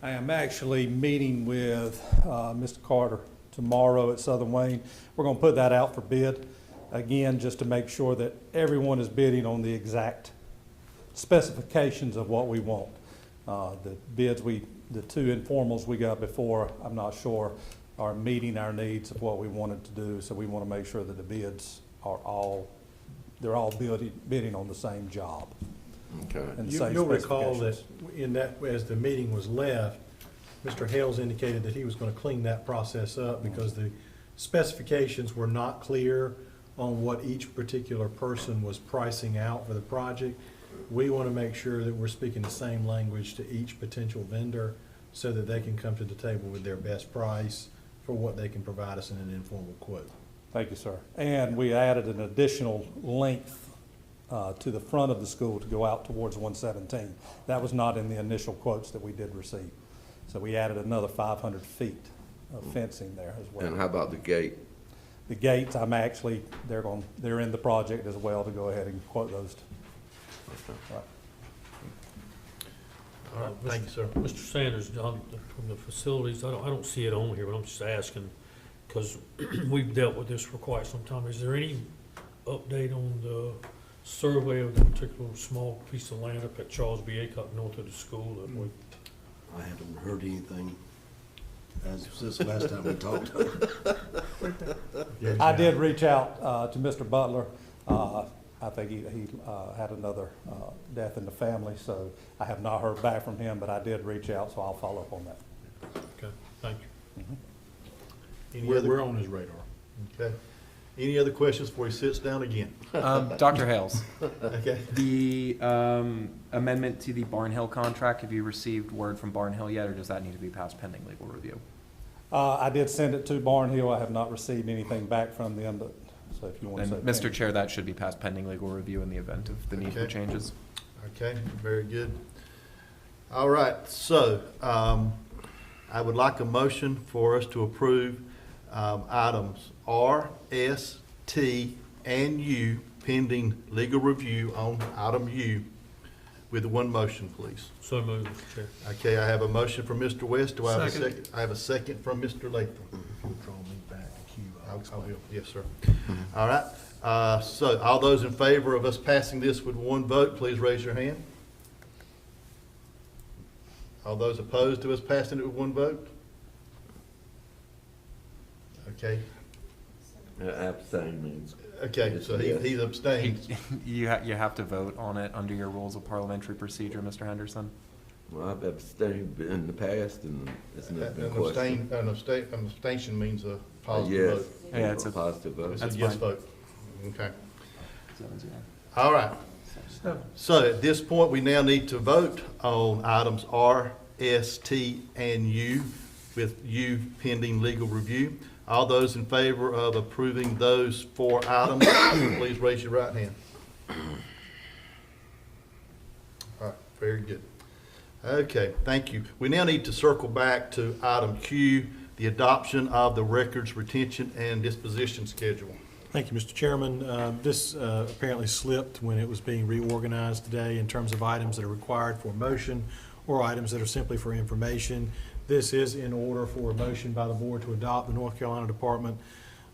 I am actually meeting with Mr. Carter tomorrow at Southern Wayne. We're going to put that out for bid, again, just to make sure that everyone is bidding on the exact specifications of what we want. The bids the two informals we got before, I'm not sure, are meeting our needs of what we wanted to do, so we want to make sure that the bids are they're all bidding on the same job. Okay. And the same You'll recall that specifications. in that, as the meeting was left, Mr. Hales indicated that he was going to clean that process up because the specifications were not clear on what each particular person was pricing out for the project. We want to make sure that we're speaking the same language to each potential vendor so that they can come to the table with their best price for what they can provide us in an informal quote. Thank you, sir. And we added an additional length to the front of the school to go out towards 117. That was not in the initial quotes that we did receive. So we added another 500 feet of fencing there as well. And how about the gate? The gates, they're in the project as well to go ahead and quote those. Right. All right, thank you, sir. Mr. Sanders, John, from the facilities, I don't see it on here, but I'm just asking, because we've dealt with this for quite some time. Is there any update on the survey of the particular small piece of land up at Charles B. Aycock north of the school that we? I haven't heard anything since the last time we talked. I did reach out to Mr. Butler. I think he had another death in the family, so I have not heard back from him, but I did reach out, so I'll follow up on that. Okay, thank you. Any other- We're on his radar. Okay. Any other questions before he sits down again? Dr. Hales, Okay. the amendment to the Barnhill contract, have you received word from Barnhill yet, or does that need to be passed pending legal review? I did send it to Barnhill. I have not received anything back from them, but, so if you want to And say. Mr. Chair, that should be passed pending legal review in the event of the need for Okay. changes. Okay, very good. All right, so I would like a motion for us to approve items R, S, T, and U pending legal review on item U with one motion, please. So moved, Mr. Chair. Okay, I have a motion from Mr. West. Do I have a Second. second? I have a second from Mr. Latham. If you'll draw me back to Q, I'll I explain. will, yes, sir. All right, so all those in favor of us passing this with one vote, please raise your hand. All those opposed to us passing it with one vote? Okay, Abstain means, okay, so he's abstained. You have to vote on it under your rules of parliamentary procedure, Mr. Henderson. well, I've abstained in the past, and it's An not been questioned. abstention means a positive Yes, vote. Yeah, it's a- positive vote. It's a That's yes fine. vote. Okay. All right. So, So at this point, we now need to vote on items R, S, T, and U, with U pending legal review. All those in favor of approving those 4 items, please raise your right hand. All right, very good. Okay, thank you. We now need to circle back to item Q, the adoption of the records retention and disposition schedule. Thank you, Mr. Chairman. This apparently slipped when it was being reorganized today in terms of items that are required for motion or items that are simply for information. This is in order for a motion by the board to adopt the North Carolina Department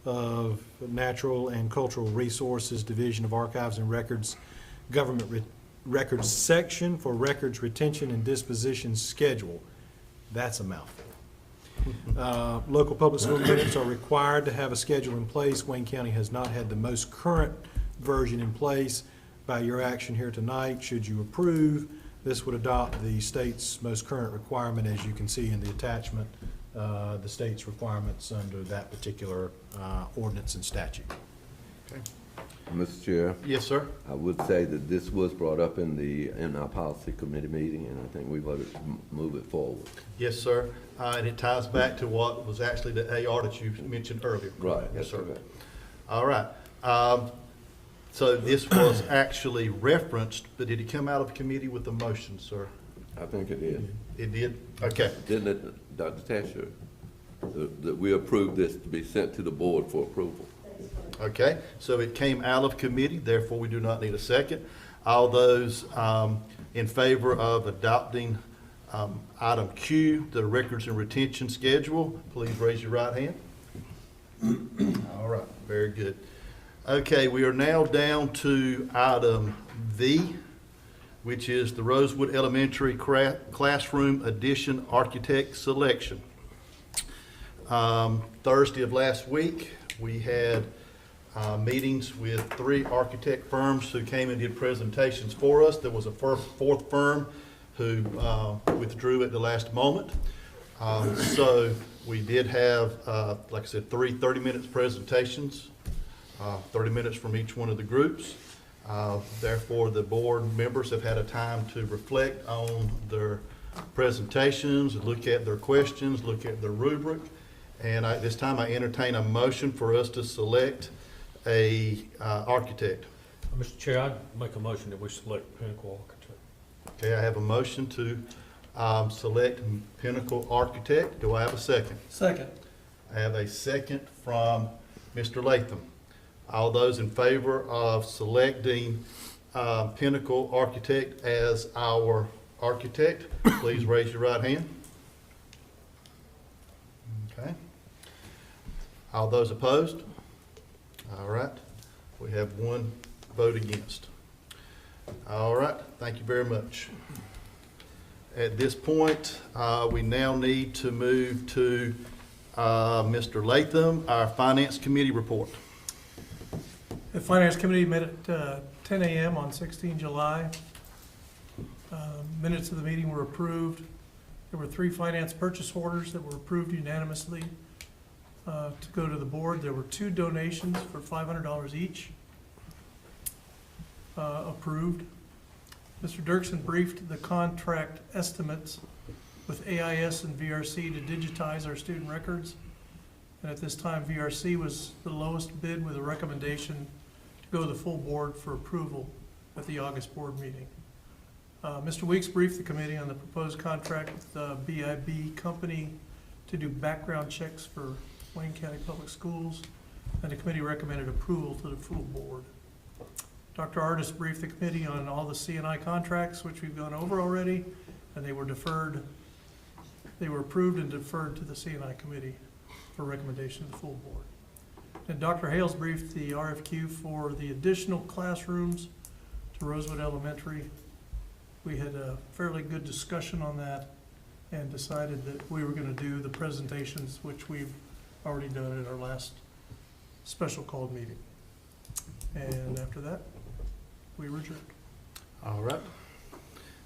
of Natural and Cultural Resources Division of Archives and Records Government Records Section for Records Retention and Disposition Schedule. That's a mouthful. Local public school units are required to have a schedule in place. Wayne County has not had the most current version in place. By your action here tonight, should you approve, this would adopt the state's most current requirement, as you can see in the attachment, the state's requirements under that particular ordinance and statute. Mr. Chair, Yes, sir? I would say that this was brought up in our policy committee meeting, and I think we voted to move it forward. Yes, sir. And it ties back to what was actually the AR that you mentioned earlier. Right, Yes, that's sir. correct. All right. So this was actually referenced, but did it come out of committee with a motion, sir? I think it is. It did? Okay. Didn't it, Dr. Tasher, that we approved this to be sent to the board for approval? Okay, so it came out of committee, therefore we do not need a second. All those in favor of adopting item Q, the records and retention schedule, please raise your right hand. All right, very good. Okay, we are now down to item V, which is the Rosewood Elementary Classroom Addition Architect Selection. Thursday of last week, we had meetings with 3 architect firms who came and did presentations for us. There was a fourth firm who withdrew at the last moment. So we did have, like I said, 3 30-minute presentations, 30 minutes from each one of the groups. Therefore, the board members have had a time to reflect on their presentations, look at their questions, look at their rubric. And this time I entertain a motion for us to select a architect. Mr. Chair, I'd make a motion that we select Pinnacle Architect. Okay, I have a motion to select Pinnacle Architect. Do I have a second? second. I have a second from Mr. Latham. All those in favor of selecting Pinnacle Architect as our architect, please raise your right hand. Okay. All those opposed? All right, we have 1 vote against. All right, thank you very much. At this point, we now need to move to Mr. Latham, our Finance Committee report. The Finance Committee met at 10 a.m. on 16 July. Minutes of the meeting were approved. There were 3 finance purchase orders that were approved unanimously. to go to the board. There were 2 donations for $500 each approved. Mr. Dirksen briefed the contract estimates with AIS and VRC to digitize our student records. And at this time, VRC was the lowest bid with a recommendation to go to the full board for approval at the August board meeting. Mr. Weeks briefed the committee on the proposed contract with the BIB company to do background checks for Wayne County Public Schools, and the committee recommended approval to the full board. Dr. Artis briefed the committee on all the C&I contracts, which we've gone over already, and they were deferred. They were approved and deferred to the C&I committee for recommendation to the full board. And Dr. Hales briefed the RFQ for the additional classrooms to Rosewood Elementary. We had a fairly good discussion on that and decided that we were going to do the presentations, which we've already done at our last special called meeting. And after that, we were adjourned. All right.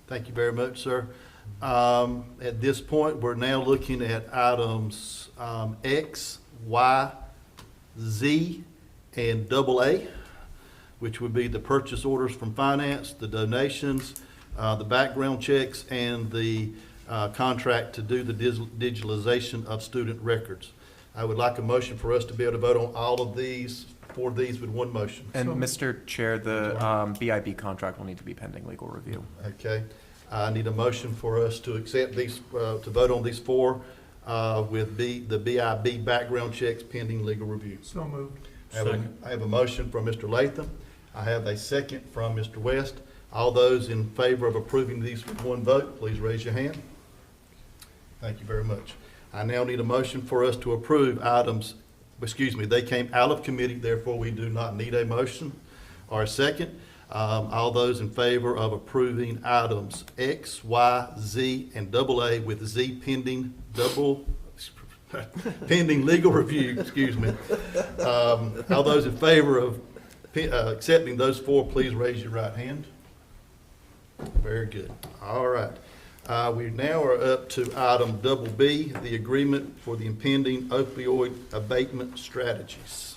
Thank you very much, sir. At this point, we're now looking at items X, Y, Z, and AA, which would be the purchase orders from finance, the donations, the background checks, and the contract to do the digitalization of student records. I would like a motion for us to be able to vote on all of these, 4 of these with one motion. And Mr. Chair, the BIB contract will need to be pending legal review. Okay. I need a motion for us to accept these, to vote on these 4 with the BIB background checks pending legal review. So moved. I have a motion from Mr. Latham. I have a second from Mr. West. All those in favor of approving these with one vote, please raise your hand. Thank you very much. I now need a motion for us to approve items, they came out of committee, therefore we do not need a motion or a second. All those in favor of approving items X, Y, Z, and AA with Z pending pending legal review, all those in favor of accepting those 4, please raise your right hand. Very good. All right. We now are up to item BB, the agreement for the impending opioid abatement strategies.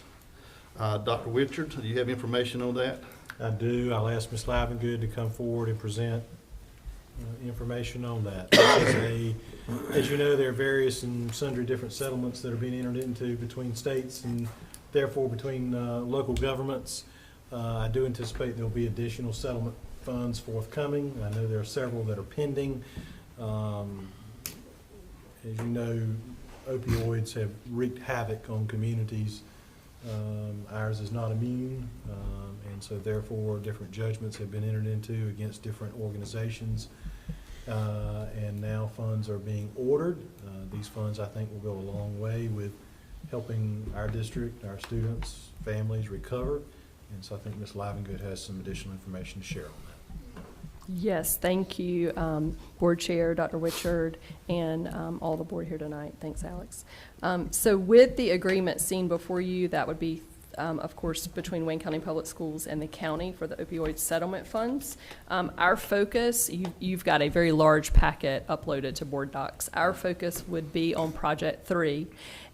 Dr. Richard, do you have information on that? I do. I'll ask Ms. Livengood to come forward and present information on that. As you know, there are various and sundry different settlements that are being entered into between states and therefore between local governments. I do anticipate there'll be additional settlement funds forthcoming. I know there are several that are pending. As you know, opioids have wreaked havoc on communities. Ours is not immune, and so therefore different judgments have been entered into against different organizations, and now funds are being ordered. These funds, I think, will go a long way with helping our district, our students, families recover, and so I think Ms. Livengood has some additional information to share on that. Yes, thank you, Board Chair, Dr. Witchard, and all the board here tonight. Thanks, Alex. So with the agreement seen before you, that would be, of course, between Wayne County Public Schools and the county for the opioid settlement funds. Our focus, you've got a very large packet uploaded to Board Docs. Our focus would be on Project 3.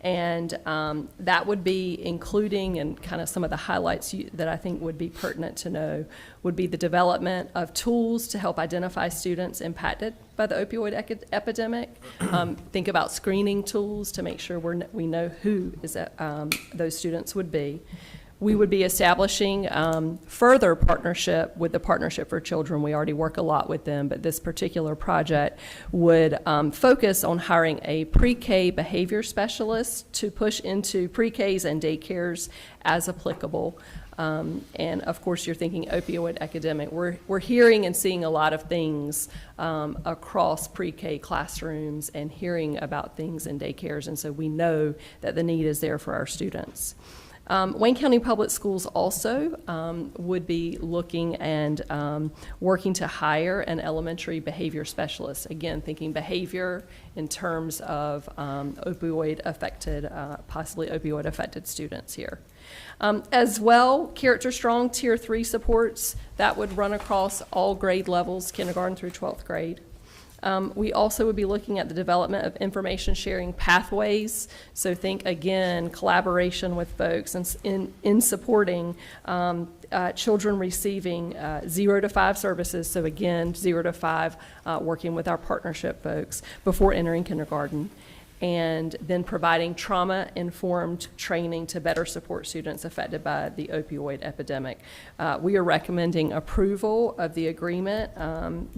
And that would be including, and kind of some of the highlights that I think would be pertinent to know, would be the development of tools to help identify students impacted by the opioid epidemic. Think about screening tools to make sure we know who those students would be. We would be establishing further partnership with the Partnership for Children. We already work a lot with them, but this particular project would focus on hiring a pre-K behavior specialist to push into pre-Ks and daycares as applicable. And of course, you're thinking opioid epidemic. We're hearing and seeing a lot of things across pre-K classrooms and hearing about things in daycares, and so we know that the need is there for our students. Wayne County Public Schools also would be looking and working to hire an elementary behavior specialist. Again, thinking behavior in terms of possibly opioid-affected students here. As well, Character Strong Tier 3 supports that would run across all grade levels, kindergarten through 12th grade. We also would be looking at the development of information sharing pathways. So think, again, collaboration with folks in supporting children receiving 0 to 5 services. So again, 0 to 5, working with our partnership folks before entering kindergarten. And then providing trauma-informed training to better support students affected by the opioid epidemic. We are recommending approval of the agreement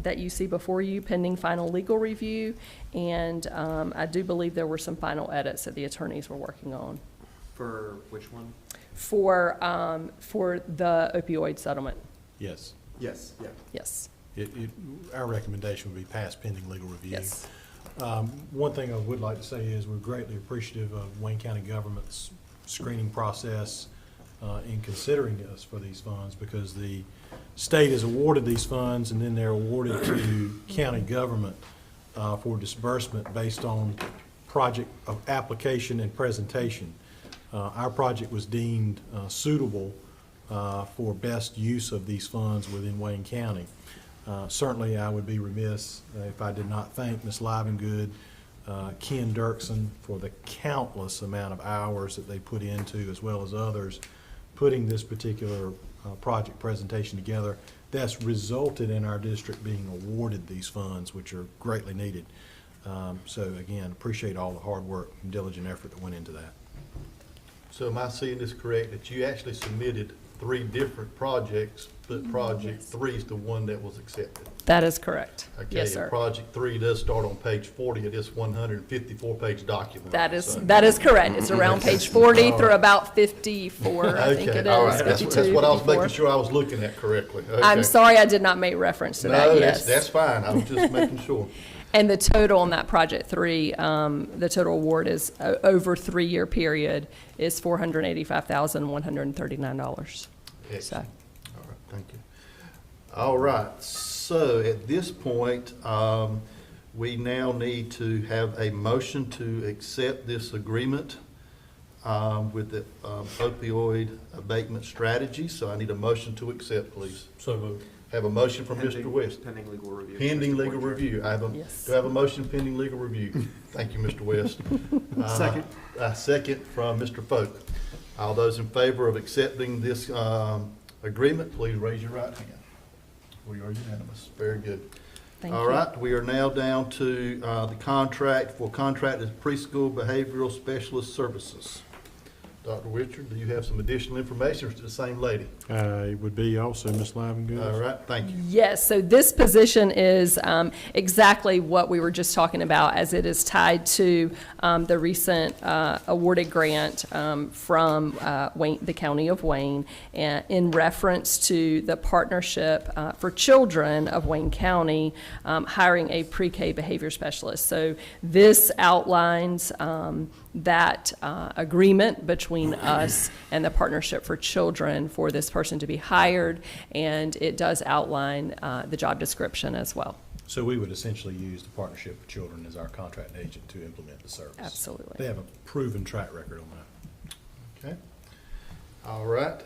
that you see before you pending final legal review. And I do believe there were some final edits that the attorneys were working on. For which one? For the opioid settlement, Yes. Yes, yeah. yes, Our recommendation would be pass pending legal review. yes. One thing I would like to say is we're greatly appreciative of Wayne County government's screening process in considering us for these funds, because the state has awarded these funds and then they're awarded to county government for disbursement based on project of application and presentation. Our project was deemed suitable for best use of these funds within Wayne County. Certainly, I would be remiss if I did not thank Ms. Livengood, Ken Dirksen for the countless amount of hours that they put into, as well as others, putting this particular project presentation together. That's resulted in our district being awarded these funds, which are greatly needed. So again, appreciate all the hard work and diligent effort that went into that. So am I seeing this correct, that you actually submitted 3 different projects, but project 3 is the one that was accepted? That is correct. Okay, Yes, and sir. project 3 does start on page 40 of this 154-page document. That is, So- that is correct. It's around page 40 through about 54, I think Okay, it all is, right. That's 52, what I was 54. making sure I was looking at correctly. I'm Okay. sorry I did not make reference to that, No, yes. that's fine. I was just making sure. And the total on that project 3, the total award is over 3-year period is $485,139. Excellent. So, All right, thank you. All right, so at this point, we now need to have a motion to accept this agreement with the opioid abatement strategy. So I need a motion to accept, please. So moved. Have a motion from Mr. West. Pending legal review. Pending Mr. legal Board Chair. review. Yes. Do I have a motion pending legal review? Thank you, Mr. West. Second. A second from Mr. Folk. All those in favor of accepting this agreement, please raise your right hand. We are unanimous. Very good. thank All you. right, we are now down to the contract for contracted preschool behavioral specialist services. Dr. Richard, do you have some additional information, or is it the same lady? It would be also Ms. Livengood. All right, thank you. Yes, so this position is exactly what we were just talking about, as it is tied to the recent awarded grant from Wayne, the County of Wayne, in reference to the Partnership for Children of Wayne County hiring a pre-K behavior specialist. So this outlines that agreement between us and the Partnership for Children for this person to be hired, and it does outline the job description as well. So we would essentially use the Partnership for Children as our contract agent to implement the service. Absolutely. They have a proven track record on that. Okay. All right.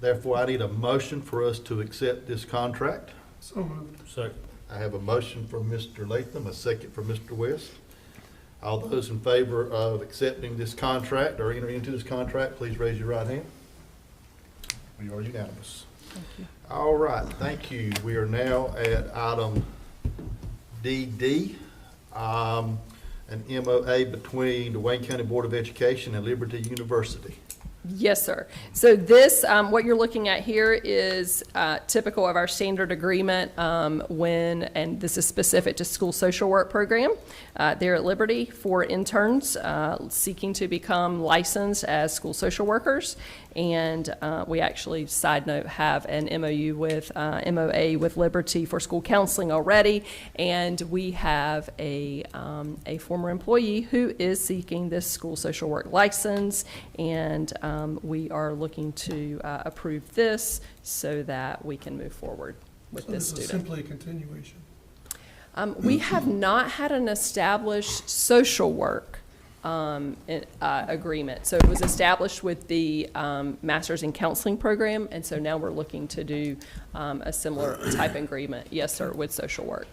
Therefore, I need a motion for us to accept this contract. So moved. Second. I have a motion from Mr. Latham, a second from Mr. West. All those in favor of accepting this contract or entering into this contract, please raise your right hand. We are unanimous. Thank you. All right, thank you. We are now at item DD, an MOA between the Wayne County Board of Education and Liberty University. Yes, sir. So this, what you're looking at here is typical of our standard agreement when, and this is specific to school social work program there at Liberty for interns seeking to become licensed as school social workers. And we actually, side note, have an MOA with Liberty for school counseling already. And we have a former employee who is seeking this school social work license. And we are looking to approve this so that we can move forward with So this this is student. simply a continuation. We have not had an established social work agreement. So it was established with the Masters in Counseling program, and so now we're looking to do a similar type agreement, yes, sir, with social work.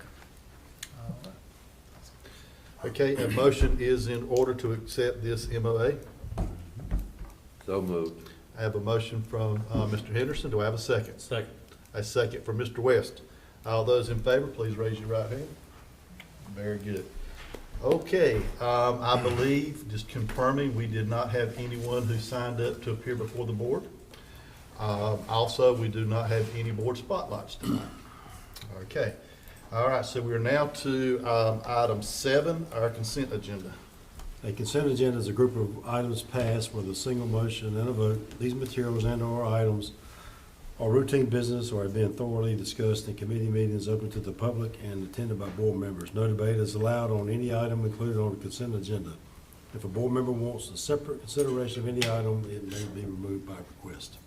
Okay, a motion is in order to accept this MOA. So moved. I have a motion from Mr. Henderson. Do I have a second? Second. A second from Mr. West. All those in favor, please raise your right hand. Very good. Okay, I believe, just confirming, we did not have anyone who signed up to appear before the board. Also, we do not have any board spotlights tonight. Okay, all right, so we're now to item 7, our consent agenda. A consent agenda is a group of items passed with a single motion and a vote. These materials and/or items are routine business or have been thoroughly discussed in committee meetings open to the public and attended by board members. No debate is allowed on any item included on the consent agenda. If a board member wants a separate consideration of any item, it may be removed by request.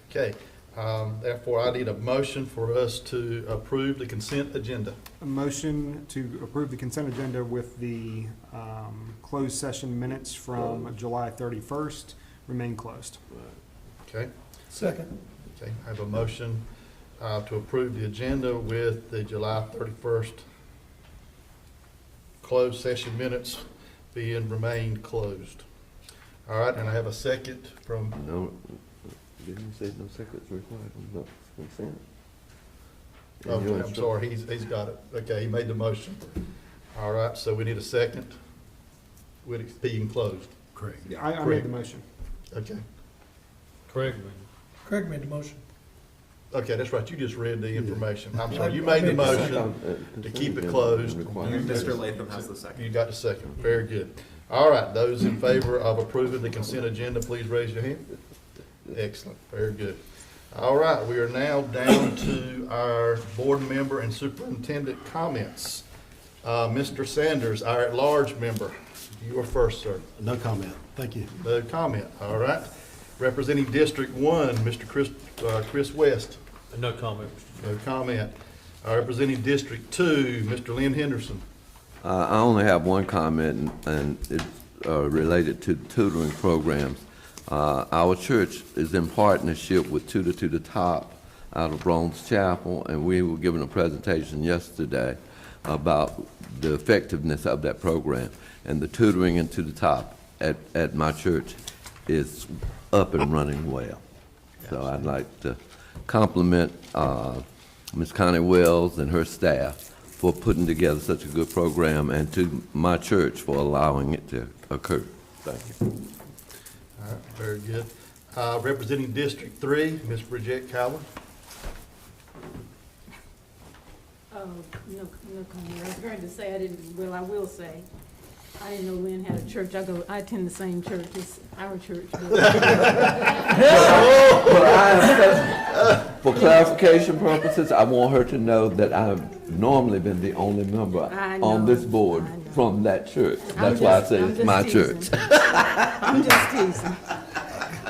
Okay, therefore, I need a motion for us to approve the consent agenda. A motion to approve the consent agenda with the closed session minutes from July 31st remain closed. Okay? Second. Okay, I have a motion to approve the agenda with the July 31st closed session minutes being remained closed. All right, and I have a second from, No, didn't you say no seconds required on the consent? In okay, your I'm instruction? sorry, he's got it. Okay, he made the motion. All right, so we need a second with it being closed. Correct. I made the motion. Okay, Craig, Craig made the motion. okay, that's right, you just read the information. I'm sorry, you I made the made the motion to keep it closed. Mr. Latham has the second. You got the second, very good. All right, those in favor of approving the consent agenda, please raise your hand. Excellent, very good. All right, we are now down to our board member and superintendent comments. Mr. Sanders, our at-large member, you are first, sir. No comment. Thank you. No comment, all right. Representing District 1, Mr. Chris West, no comment. no comment. Representing District 2, Mr. Lynn Henderson. I only have one comment, and it's related to tutoring programs. Our church is in partnership with Tutor to the Top out of Bronze Chapel, and we were given a presentation yesterday about the effectiveness of that program. And the tutoring into the top at my church is up and running well. So I'd like to compliment Ms. Connie Wells and her staff for putting together such a good program, and to my church for allowing it to occur. Thank you. All right, very good. Representing District 3, Ms. Bridget Cowan. No comment. I was going to say, I will say, I didn't know Lynn had a church. I attend the same church as our church. For clarification purposes, I want her to know that I've normally been the only member I know, on this board I know. from that church. I'm That's why I just- say I'm it's just my teasing. church. I'm just teasing.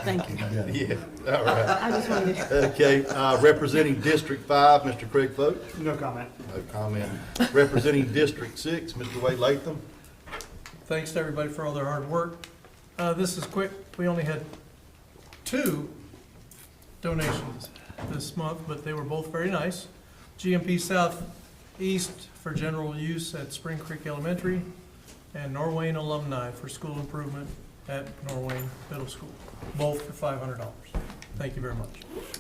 Thank you. Yeah, all right. I just wanted to. Okay, representing District 5, Mr. Craig Foch. No comment. No comment. Representing District 6, Mr. Wade Latham. Thanks to everybody for all their hard work. This is quick. We only had 2 donations this month, but they were both very nice. GMP Southeast for general use at Spring Creek Elementary, and Norwayne alumni for school improvement at Norwayne Middle School, both for $500. Thank you very much.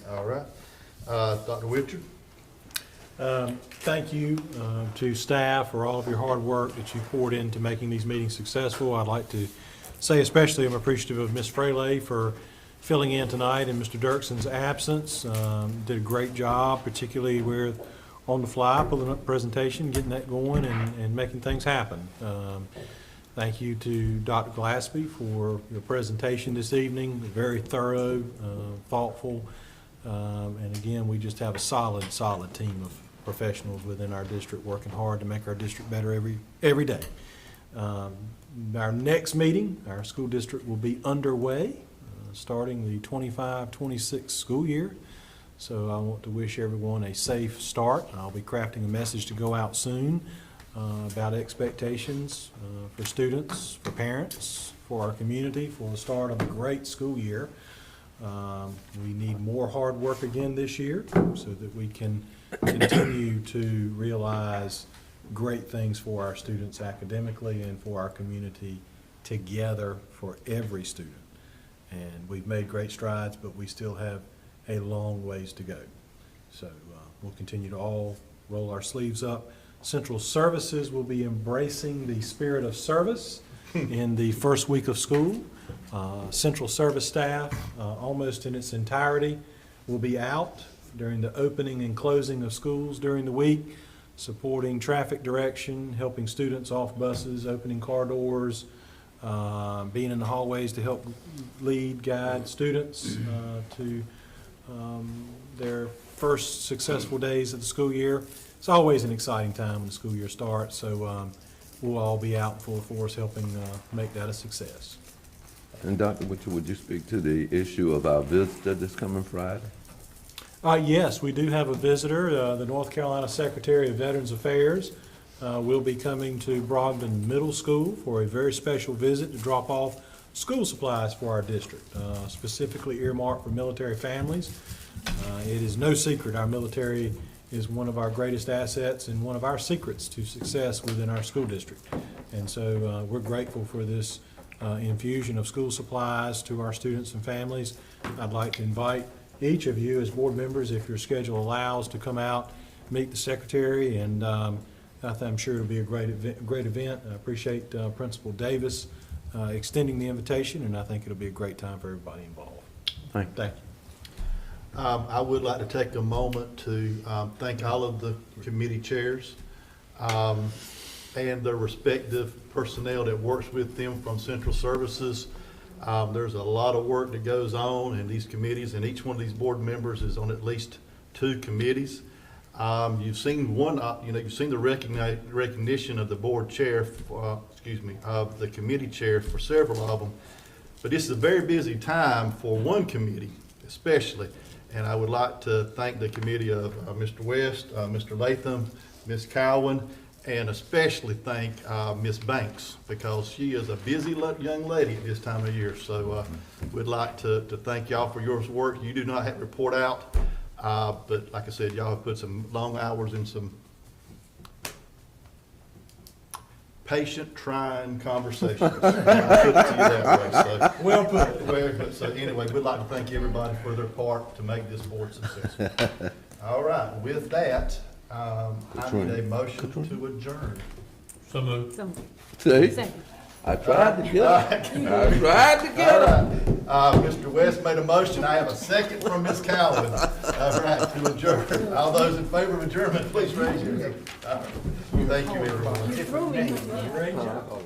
All right. Dr. Richard. Thank you to staff for all of your hard work that you poured into making these meetings successful. I'd like to say especially I'm appreciative of Ms. Fraley for filling in tonight in Mr. Dirkson's absence. Did a great job, particularly with on the fly, pulling up presentation, getting that going, and making things happen. Thank you to Dr. Glaspie for your presentation this evening, very thorough, thoughtful, and again, we just have a solid team of professionals within our district working hard to make our district better every day. Our next meeting, our school district will be underway, starting the 25-26 school year. So I want to wish everyone a safe start. I'll be crafting a message to go out soon about expectations for students, for parents, for our community, for the start of a great school year. We need more hard work again this year so that we can continue to realize great things for our students academically and for our community together for every student. And we've made great strides, but we still have a long ways to go. So we'll continue to all roll our sleeves up. Central Services will be embracing the spirit of service in the first week of school. Central Service staff, almost in its entirety, will be out during the opening and closing of schools during the week, supporting traffic direction, helping students off buses, opening car doors, being in the hallways to help lead, guide students to their first successful days of the school year. It's always an exciting time when the school year starts, so we'll all be out in full force helping make that a success. And Dr. Witcher, would you speak to the issue of our visitor this coming Friday? Yes, we do have a visitor. The North Carolina Secretary of Veterans Affairs will be coming to Brogdon Middle School for a very special visit to drop off school supplies for our district, specifically earmarked for military families. It is no secret our military is one of our greatest assets and one of our secrets to success within our school district. And so we're grateful for this infusion of school supplies to our students and families. I'd like to invite each of you as board members, if your schedule allows, to come out, meet the secretary, and I'm sure it'll be a great event. I appreciate Principal Davis extending the invitation, and I think it'll be a great time for everybody involved. Thank you. Thank you. I would like to take a moment to thank all of the committee chairs and their respective personnel that works with them from Central Services. There's a lot of work that goes on in these committees, and each one of these board members is on at least 2 committees. You've seen one, you've seen the recognition of the board chair, of the committee chair for several of them. But this is a very busy time for one committee, especially. And I would like to thank the committee of Mr. West, Mr. Latham, Ms. Cowan, and especially thank Ms. Banks, because she is a busy young lady at this time of year. So we'd like to thank y'all for your work. You do not have to report out, but like I said, y'all have put some long hours in some patient, trying conversations. I'll put it to you that way. So, Well put. So anyway, we'd like to thank everybody for their part to make this board successful. All right, with that, I need a motion to adjourn. So moved. So, See, second. I tried to get it. I tried to get it. Mr. West made a motion. I have a second from Ms. Calvin. All right, to adjourn. All those in favor of adjournment, please raise your hand. Thank you, everyone. You threw me. Oh,